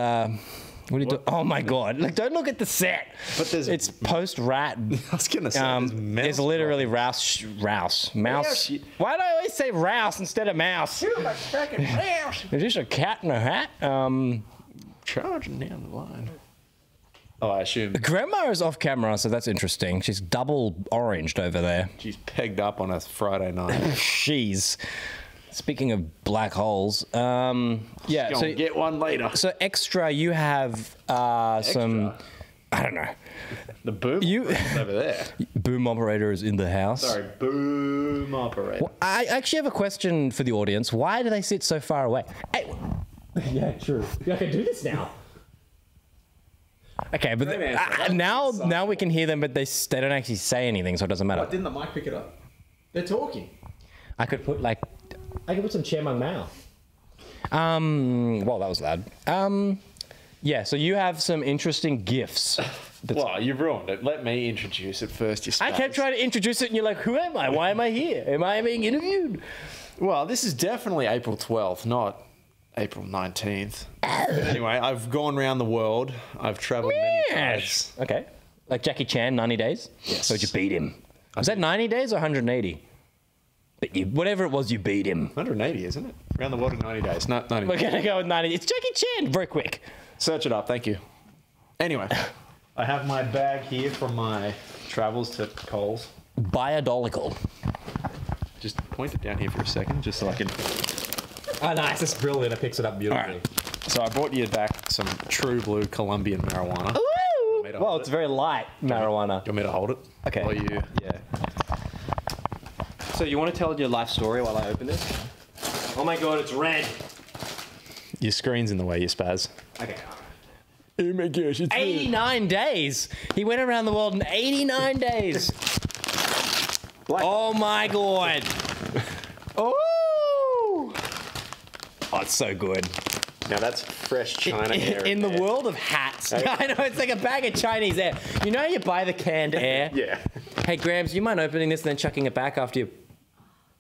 [SPEAKER 2] What do you do? Oh my God! Like, don't look at the set.
[SPEAKER 1] But
[SPEAKER 2] it's post rat.
[SPEAKER 1] I was gonna say
[SPEAKER 2] There's literally mouse.
[SPEAKER 1] Mouse.
[SPEAKER 2] Why do I always say rouse instead of mouse? Is this a cat in a hat?
[SPEAKER 1] Charging down the line. Oh, I assume
[SPEAKER 2] Grandma is off camera, so that's interesting. She's double oranged over there.
[SPEAKER 1] she's pegged up on a Friday night.
[SPEAKER 2] She's. Speaking of black holes, yeah.
[SPEAKER 1] Gonna get one later.
[SPEAKER 2] So extra, you have some. I don't know.
[SPEAKER 1] The boom operator's over there.
[SPEAKER 2] Boom operator is in the house.
[SPEAKER 1] Sorry, boom operator.
[SPEAKER 2] Well, I actually have a question for the audience. Why do they sit so far away? Hey. Yeah, true. I can do this now. Okay, but now we can hear them, but they don't actually say anything, so it doesn't matter.
[SPEAKER 1] What, didn't the mic pick it up? They're talking.
[SPEAKER 2] I could put some Chiang Mao. Well, that was loud. Yeah, so you have some interesting gifts.
[SPEAKER 1] Well, you ruined it. Let me introduce it first.
[SPEAKER 2] I kept trying to introduce it, and you're like, who am I? Why am I here? Am I being interviewed?
[SPEAKER 1] Well, this is definitely April 12th, not April 19th. Anyway, I've gone around the world. I've travelled many times.
[SPEAKER 2] Okay. Like Jackie Chan, 90 days?
[SPEAKER 1] Yes.
[SPEAKER 2] So did you beat him? Was that 90 days or 180? But whatever it was, you beat him.
[SPEAKER 1] 180, isn't it? Around the world in 90 days. No, 90
[SPEAKER 2] We're going to go with 90. It's Jackie Chan. Very quick.
[SPEAKER 1] Search it up. Thank you. Anyway, I have my bag here from my travels to Coles.
[SPEAKER 2] Biodolical.
[SPEAKER 1] Just point it down here for a second, just so I can...
[SPEAKER 2] Oh, nice. That's brilliant. It picks it up beautifully.
[SPEAKER 1] All right. So I brought you back some true blue Colombian marijuana.
[SPEAKER 2] Woo!
[SPEAKER 1] Me to
[SPEAKER 2] Well,
[SPEAKER 1] hold
[SPEAKER 2] it's
[SPEAKER 1] it?
[SPEAKER 2] very light marijuana.
[SPEAKER 1] Do you want me to hold it?
[SPEAKER 2] Okay.
[SPEAKER 1] While you...
[SPEAKER 2] Yeah. So you want to tell your life story while I open this? Oh my God, it's red.
[SPEAKER 1] Your screen's in the way, you spaz.
[SPEAKER 2] Okay.
[SPEAKER 1] Oh my gosh, it's
[SPEAKER 2] 89 days. He went around the world in 89 days. Oh my God. Oh. Oh, it's so good.
[SPEAKER 1] Now that's fresh China air.
[SPEAKER 2] In the world of hats. I know, it's like a bag of Chinese air. You know how you buy the canned air?
[SPEAKER 1] Yeah.
[SPEAKER 2] Hey, Grams, you mind opening this and then chucking it back after you...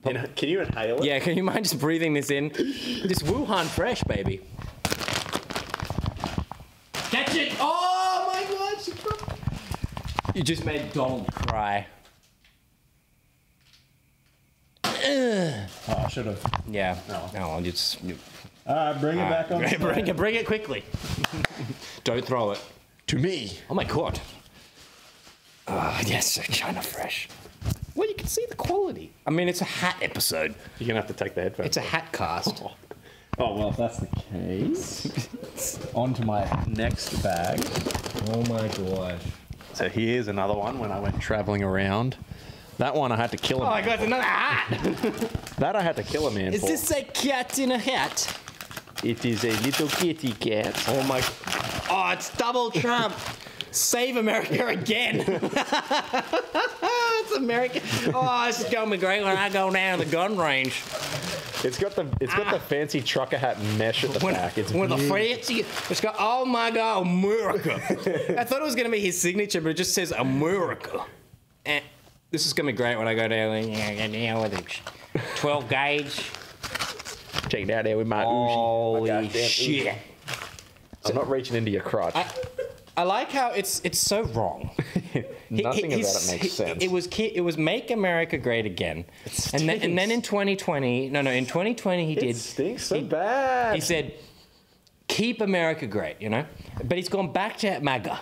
[SPEAKER 1] Can you inhale it?
[SPEAKER 2] Yeah, can you mind just breathing this in? This Wuhan fresh, baby. Catch it! Oh my God, she dropped. You just made Donald cry.
[SPEAKER 1] Oh, I should have.
[SPEAKER 2] Yeah.
[SPEAKER 1] Oh.
[SPEAKER 2] I'll just...
[SPEAKER 1] Bring it back on.
[SPEAKER 2] Bring it quickly. Don't throw it.
[SPEAKER 1] To me.
[SPEAKER 2] Oh my God. Yes, China fresh. Well, you can see the quality. I mean, it's a hat episode.
[SPEAKER 1] You're going to have to take the headphones.
[SPEAKER 2] It's a hat cast.
[SPEAKER 1] Oh, well, if that's the case, on to my next bag.
[SPEAKER 2] Oh my gosh.
[SPEAKER 1] So here's another one when I went travelling around. That one I had to kill a
[SPEAKER 2] Oh my
[SPEAKER 1] man.
[SPEAKER 2] God, it's another hat.
[SPEAKER 1] That I had to kill a man
[SPEAKER 2] Is
[SPEAKER 1] for.
[SPEAKER 2] this a cat in a hat?
[SPEAKER 1] It is a little kitty cat.
[SPEAKER 2] Oh my... Oh, it's double Trump. Save America again. It's America. Oh, this is going to be great when I go down to the gun range.
[SPEAKER 1] It's got the fancy trucker hat mesh at the back. It's
[SPEAKER 2] With a fancy... It's got... Oh my God, America. I thought it was going to be his signature, but it just says America. And this is going to be great when I go down with a 12 gauge.
[SPEAKER 1] Check it out there with my
[SPEAKER 2] Holy
[SPEAKER 1] Uzi.
[SPEAKER 2] shit.
[SPEAKER 1] I'm not reaching into your crotch.
[SPEAKER 2] I like how it's so wrong.
[SPEAKER 1] Nothing about it makes sense.
[SPEAKER 2] It was Make America Great Again. And then in 2020, in 2020 he did.
[SPEAKER 1] It stinks so bad.
[SPEAKER 2] He said, keep America great, you know? But he's gone back to MAGA.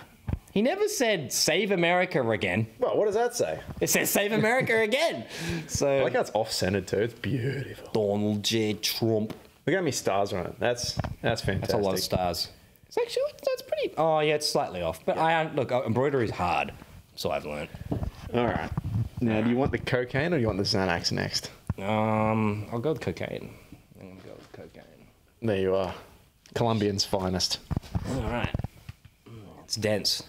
[SPEAKER 2] He never said save America again.
[SPEAKER 1] Well, what does that say?
[SPEAKER 2] It says save America again. So
[SPEAKER 1] I like how it's off-centered too. It's beautiful.
[SPEAKER 2] Donald J. Trump.
[SPEAKER 1] Look how many stars are on it. That's fantastic.
[SPEAKER 2] That's a lot of stars. It's actually, that's pretty... Oh, yeah, it's slightly off. But look, embroidery is hard, so I've learned.
[SPEAKER 1] All right. Now, do you want the cocaine or do you want the Xanax next?
[SPEAKER 2] I'll go with cocaine. I'm going to go with cocaine.
[SPEAKER 1] There you are. Colombian's finest.
[SPEAKER 2] All right. It's dense.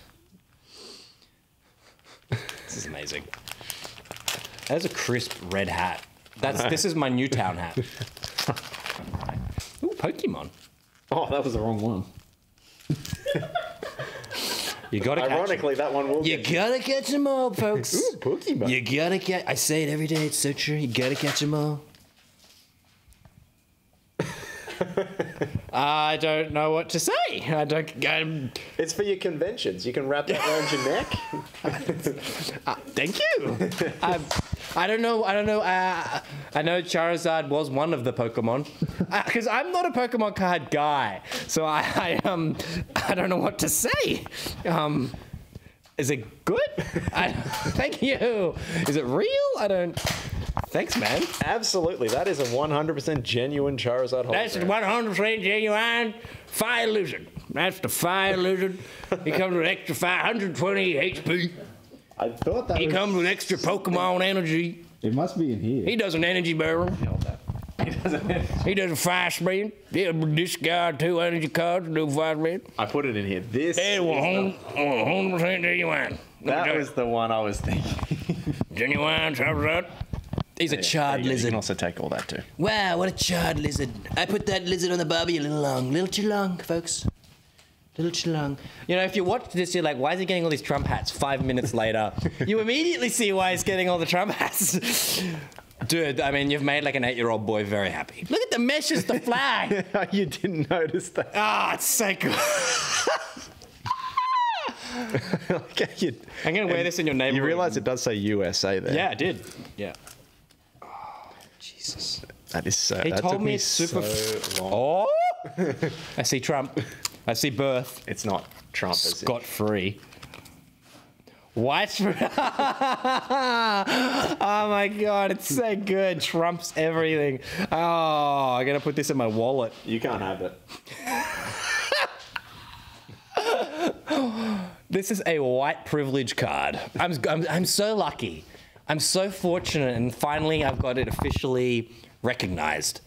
[SPEAKER 2] This is amazing. That is a crisp red hat. This is my Newtown hat. Ooh, Pokemon.
[SPEAKER 1] Oh, that was the wrong one.
[SPEAKER 2] You gotta catch 'em.
[SPEAKER 4] Ironically, that one will.
[SPEAKER 2] You gotta catch them all, folks.
[SPEAKER 4] Ooh, Pokemon.
[SPEAKER 2] You gotta catch. I say it every day. It's so true. You gotta catch them all. I don't know what to say.
[SPEAKER 4] It's for your conventions. You can wrap that around your neck.
[SPEAKER 2] Thank you. I don't know. I know Charizard was one of the Pokemon, because I'm not a Pokemon card guy, so I don't know what to say. Is it good? Thank you. Is it real? I don't. Thanks, man.
[SPEAKER 4] Absolutely. That is a 100% genuine Charizard hologram.
[SPEAKER 2] That's 100% genuine fire lizard. That's the fire lizard. He comes with extra 520 HP.
[SPEAKER 4] I thought that
[SPEAKER 2] He comes with extra Pokemon energy.
[SPEAKER 5] It must be in here.
[SPEAKER 2] He does an energy barrel. He does a fire spin. He'll discard 2 energy cards and do 5 spin.
[SPEAKER 4] I put it in here. This
[SPEAKER 2] Hey, 100% genuine.
[SPEAKER 4] that was the one I was thinking.
[SPEAKER 2] Genuine Charizard. He's a charred
[SPEAKER 4] You
[SPEAKER 2] lizard.
[SPEAKER 4] can also take all that too.
[SPEAKER 2] Wow, what a charred lizard. I put that lizard on the barbie a little too long, folks. A little too long. You know, if you watch this, you're like, why is he getting all these Trump hats 5 minutes later? You immediately see why he's getting all the Trump hats. Dude, I mean, you've made like an 8-year-old boy very happy. Look at the meshes, the flag.
[SPEAKER 4] You didn't notice that.
[SPEAKER 2] Ah, it's so good.
[SPEAKER 4] Okay,
[SPEAKER 2] I'm going to wear this in your neighborhood.
[SPEAKER 4] You realise it does say USA there.
[SPEAKER 2] Yeah, I did. Yeah. Oh, Jesus.
[SPEAKER 4] That is so.
[SPEAKER 2] He
[SPEAKER 4] that
[SPEAKER 2] told
[SPEAKER 4] took
[SPEAKER 2] me it's super.
[SPEAKER 4] so long.
[SPEAKER 2] Oh! I see Trump. I see birth.
[SPEAKER 4] It's not Trump. Is it?
[SPEAKER 2] Scot free. White. Oh my God, it's so good. Trumps everything. Oh, I'm gonna put this in my wallet.
[SPEAKER 4] You can't have it.
[SPEAKER 2] This is a white privilege card. I'm so lucky. I'm so fortunate, and finally I've got it officially recognized.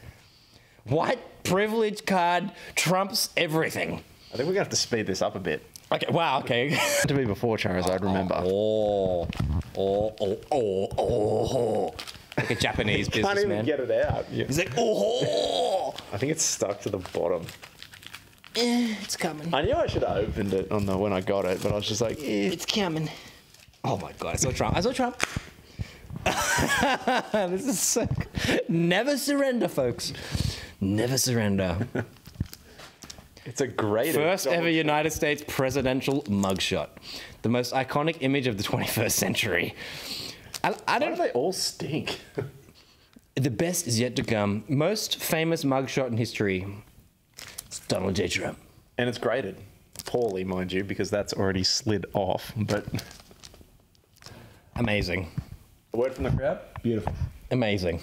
[SPEAKER 2] White privilege card trumps everything.
[SPEAKER 4] I think we're gonna have to speed this up a bit.
[SPEAKER 2] Okay. Wow. Okay.
[SPEAKER 4] To be before Charizard, remember.
[SPEAKER 2] Like a Japanese
[SPEAKER 4] Can't even
[SPEAKER 2] businessman.
[SPEAKER 4] get it out.
[SPEAKER 2] He's like, oh.
[SPEAKER 4] I think it's stuck to the bottom.
[SPEAKER 2] It's coming.
[SPEAKER 4] I knew I should have opened it on the when I got it, but I was just like,
[SPEAKER 2] It's coming. Oh my God! I saw Trump. This is so. Never surrender, folks. Never surrender.
[SPEAKER 4] It's a great
[SPEAKER 2] First ever United States presidential mugshot. The most iconic image of the 21st century. I
[SPEAKER 4] Why do
[SPEAKER 2] don't.
[SPEAKER 4] they all stink?
[SPEAKER 2] The best is yet to come. Most famous mugshot in history. It's Donald J. Trump.
[SPEAKER 4] And it's graded. Poorly, mind you, because that's already slid off. But
[SPEAKER 2] Amazing.
[SPEAKER 4] a word from the crowd?
[SPEAKER 5] Beautiful.
[SPEAKER 2] Amazing.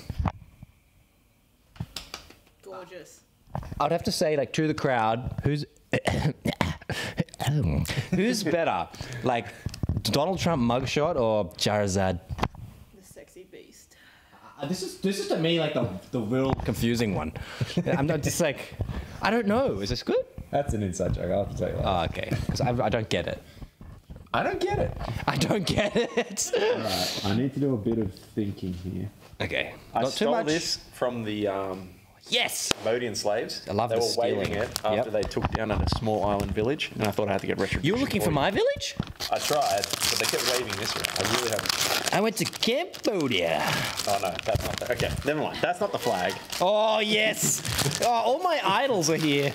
[SPEAKER 3] Gorgeous.
[SPEAKER 2] I'd have to say, like, to the crowd, who's better, like Donald Trump mugshot or Charizard?
[SPEAKER 3] The sexy beast.
[SPEAKER 2] This is to me like the real confusing one. I'm not just like, I don't know. Is this good?
[SPEAKER 5] That's an inside joke. I'll have to tell you that.
[SPEAKER 2] Oh, okay. Because I don't get it.
[SPEAKER 5] I don't get it.
[SPEAKER 2] I don't get it.
[SPEAKER 5] All right. I need to do a bit of thinking here.
[SPEAKER 2] Okay.
[SPEAKER 4] I
[SPEAKER 2] Not too
[SPEAKER 4] stole
[SPEAKER 2] much.
[SPEAKER 4] this from the
[SPEAKER 2] Yes.
[SPEAKER 4] Cambodian slaves.
[SPEAKER 2] I love
[SPEAKER 4] They
[SPEAKER 2] the
[SPEAKER 4] were waving
[SPEAKER 2] stealing.
[SPEAKER 4] it after
[SPEAKER 2] Yep.
[SPEAKER 4] they took down at a small island village, and I thought I had to get retribution.
[SPEAKER 2] You were looking for my village?
[SPEAKER 4] I tried, but they kept waving this way. I really haven't.
[SPEAKER 2] I went to Cambodia.
[SPEAKER 4] Oh no, that's not that. Okay, never mind. That's not the flag.
[SPEAKER 2] Oh yes. Oh, all my idols are here.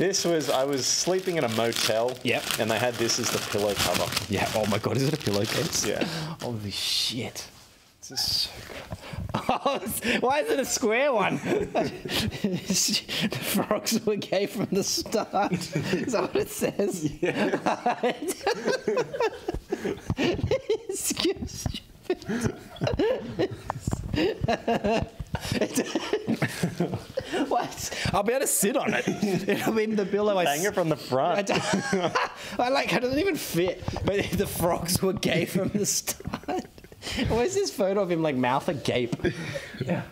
[SPEAKER 4] I was sleeping in a motel.
[SPEAKER 2] Yep.
[SPEAKER 4] And they had this as the pillow cover.
[SPEAKER 2] Yeah. Oh my God. Is it a pillowcase?
[SPEAKER 4] Yeah.
[SPEAKER 2] Holy shit. This is so good. Oh, why is it a square one? The frogs were gay from the start. Is that what it says? Yeah. What? I'll be able to sit on it. It'll be the pillow.
[SPEAKER 4] Hang it from the front.
[SPEAKER 2] It doesn't even fit. But the frogs were gay from the start. Where's this photo of him like mouth agape? Yeah.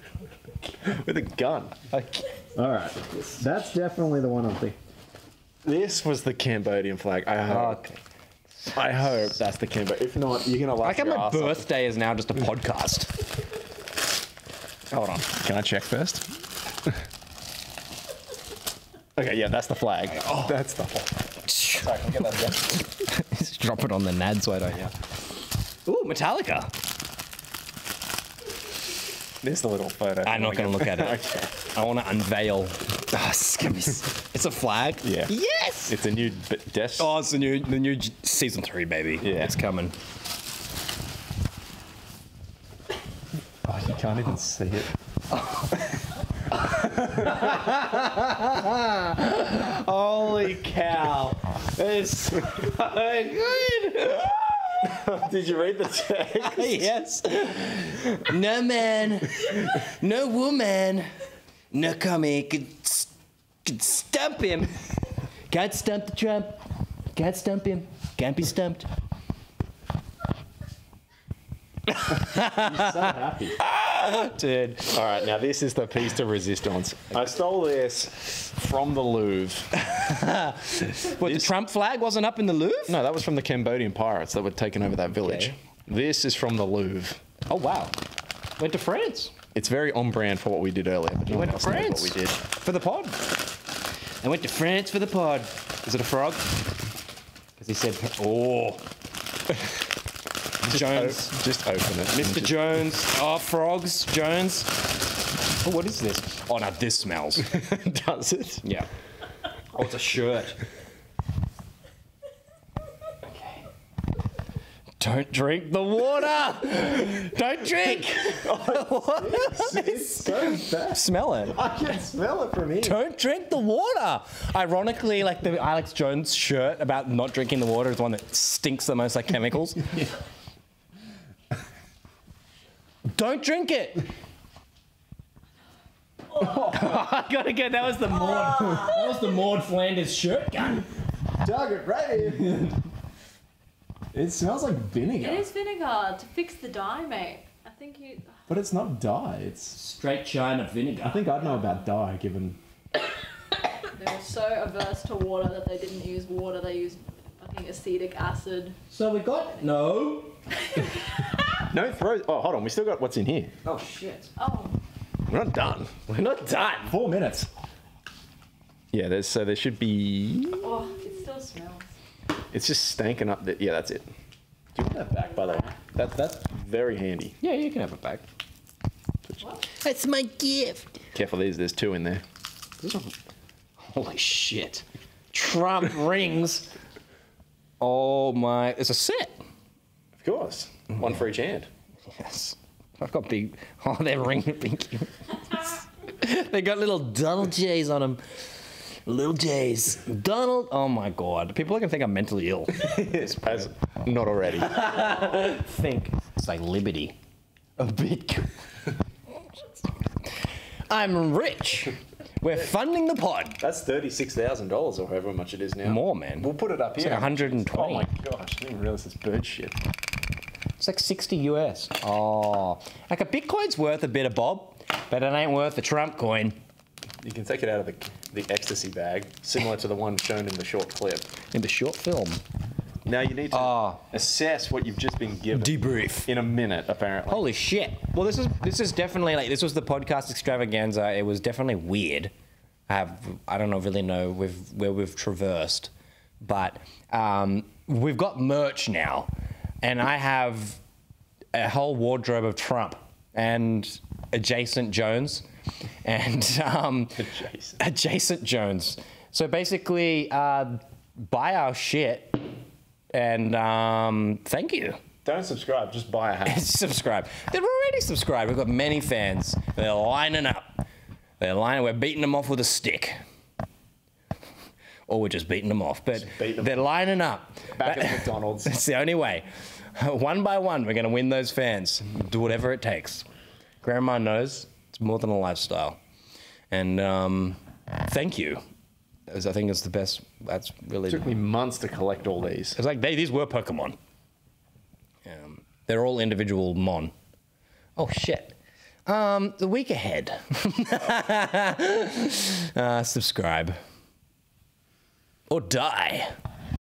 [SPEAKER 4] With a gun.
[SPEAKER 2] Okay.
[SPEAKER 5] All right. That's definitely the one I'm thinking.
[SPEAKER 4] This was the Cambodian flag. I hope.
[SPEAKER 2] Okay.
[SPEAKER 4] I hope that's the Cambodian. If not, you're gonna laugh
[SPEAKER 2] Like
[SPEAKER 4] your
[SPEAKER 2] my
[SPEAKER 4] ass off.
[SPEAKER 2] birthday is now just a podcast.
[SPEAKER 4] Hold on. Can I check first? Okay, yeah, that's the flag. Oh. That's the whole. Sorry, can I get that again?
[SPEAKER 2] Just drop it on the nads, why don't you? Ooh, Metallica.
[SPEAKER 4] There's the little photo.
[SPEAKER 2] I'm not going to look at it.
[SPEAKER 4] Okay.
[SPEAKER 2] I want to unveil. Oh, it's a flag?
[SPEAKER 4] Yeah.
[SPEAKER 2] Yes!
[SPEAKER 4] It's a new desk.
[SPEAKER 2] Oh, it's the new season 3, baby.
[SPEAKER 4] Yeah.
[SPEAKER 2] It's coming.
[SPEAKER 4] Oh, you can't even see it.
[SPEAKER 2] Holy cow. It's so good.
[SPEAKER 4] Did you read the text?
[SPEAKER 2] Yes. No man, no woman, no commie could stump him. Can't stump the Trump. Can't stump him. Can't be stumped.
[SPEAKER 5] He's so happy.
[SPEAKER 2] Dude.
[SPEAKER 4] All right, now this is the piece de resistance. I stole this from the Louvre.
[SPEAKER 2] What, the Trump flag wasn't up in the Louvre?
[SPEAKER 4] No, that was from the Cambodian pirates that were taking over that village.
[SPEAKER 2] Okay.
[SPEAKER 4] This is from the Louvre.
[SPEAKER 2] Oh, wow. Went to France.
[SPEAKER 4] It's very on brand for what we did earlier, but no one
[SPEAKER 2] Went to
[SPEAKER 4] else knows
[SPEAKER 2] France.
[SPEAKER 4] what we did.
[SPEAKER 2] For the pod. I went to France for the pod. Is it a frog? Because he said, oh. Jones.
[SPEAKER 4] Just open it.
[SPEAKER 2] Mr. Jones. Oh, frogs. Jones. Oh, what is this? Oh, no, this smells.
[SPEAKER 4] Does it?
[SPEAKER 2] Yeah. Oh, it's a shirt. Okay. Don't drink the water. Don't drink.
[SPEAKER 5] It's so bad.
[SPEAKER 2] Smell it.
[SPEAKER 5] I can smell it from here.
[SPEAKER 2] Don't drink the water. Ironically, like the Alex Jones shirt about not drinking the water is the one that stinks the most like chemicals. Don't drink it. I gotta go. That was the Maud. That was the Maud Flanders shirt gun.
[SPEAKER 5] Dug it right in. It smells like vinegar.
[SPEAKER 3] It is vinegar to fix the dye, mate. I think you.
[SPEAKER 5] But it's not dye. It's.
[SPEAKER 2] Straight China vinegar.
[SPEAKER 5] I think I'd know about dye given.
[SPEAKER 3] They were so averse to water that they didn't use water. They used, I think, acetic acid.
[SPEAKER 2] So we got no.
[SPEAKER 4] No, throw. Oh, hold on. We still got what's in here.
[SPEAKER 2] Oh shit.
[SPEAKER 3] Oh,
[SPEAKER 4] We're not done.
[SPEAKER 2] We're not done.
[SPEAKER 5] 4 minutes.
[SPEAKER 4] Yeah, there should be.
[SPEAKER 3] oh, it still smells.
[SPEAKER 4] It's just stanking up. Yeah, that's it. Do you want that back, by the way? That's very handy.
[SPEAKER 2] Yeah, you can have it back.
[SPEAKER 3] What?
[SPEAKER 2] That's my gift.
[SPEAKER 4] Careful, there's 2 in there.
[SPEAKER 2] Holy shit. Trump rings. Oh my. It's a set.
[SPEAKER 4] Of course. One for each hand.
[SPEAKER 2] Yes. I've got big. Oh, they're ringing pinky. They got little Donald J's on them. Little J's. Donald. Oh my god. People are going to think I'm mentally ill.
[SPEAKER 4] As not already.
[SPEAKER 2] Think. It's like Liberty. A bit. I'm rich. We're funding the pod.
[SPEAKER 4] That's $36,000 or however much it is now.
[SPEAKER 2] More, man.
[SPEAKER 4] We'll put it up
[SPEAKER 2] It's
[SPEAKER 4] here.
[SPEAKER 2] like 120.
[SPEAKER 4] Oh my gosh, I didn't realize this bird shit.
[SPEAKER 2] It's like 60 US. Oh. Like a Bitcoin's worth a bit of bob, but it ain't worth a Trump coin.
[SPEAKER 4] You can take it out of the ecstasy bag, similar to the one shown in the short clip.
[SPEAKER 2] In the short film.
[SPEAKER 4] Now you need to assess what you've just been given.
[SPEAKER 2] Debrief.
[SPEAKER 4] In a minute, apparently.
[SPEAKER 2] Holy shit. Well, this is definitely like, this was the podcast extravaganza. It was definitely weird. I don't really know where we've traversed, but we've got merch now, and I have a whole wardrobe of Trump and adjacent Jones, and adjacent Jones. So basically, buy our shit, and thank you.
[SPEAKER 4] Don't subscribe, just buy a hat.
[SPEAKER 2] Subscribe. They're already subscribed. We've got many fans. They're lining up. We're beating them off with a stick. Or we're just beating them off. But they're lining up.
[SPEAKER 4] Back at McDonald's.
[SPEAKER 2] It's the only way. One by one, we're going to win those fans. Do whatever it takes. Grandma knows it's more than a lifestyle. And thank you. I think it's the best. That's really.
[SPEAKER 4] It took me months to collect all these.
[SPEAKER 2] It's like these were Pokemon. They're all individual Mon. Oh shit. The week ahead. Subscribe. Or die.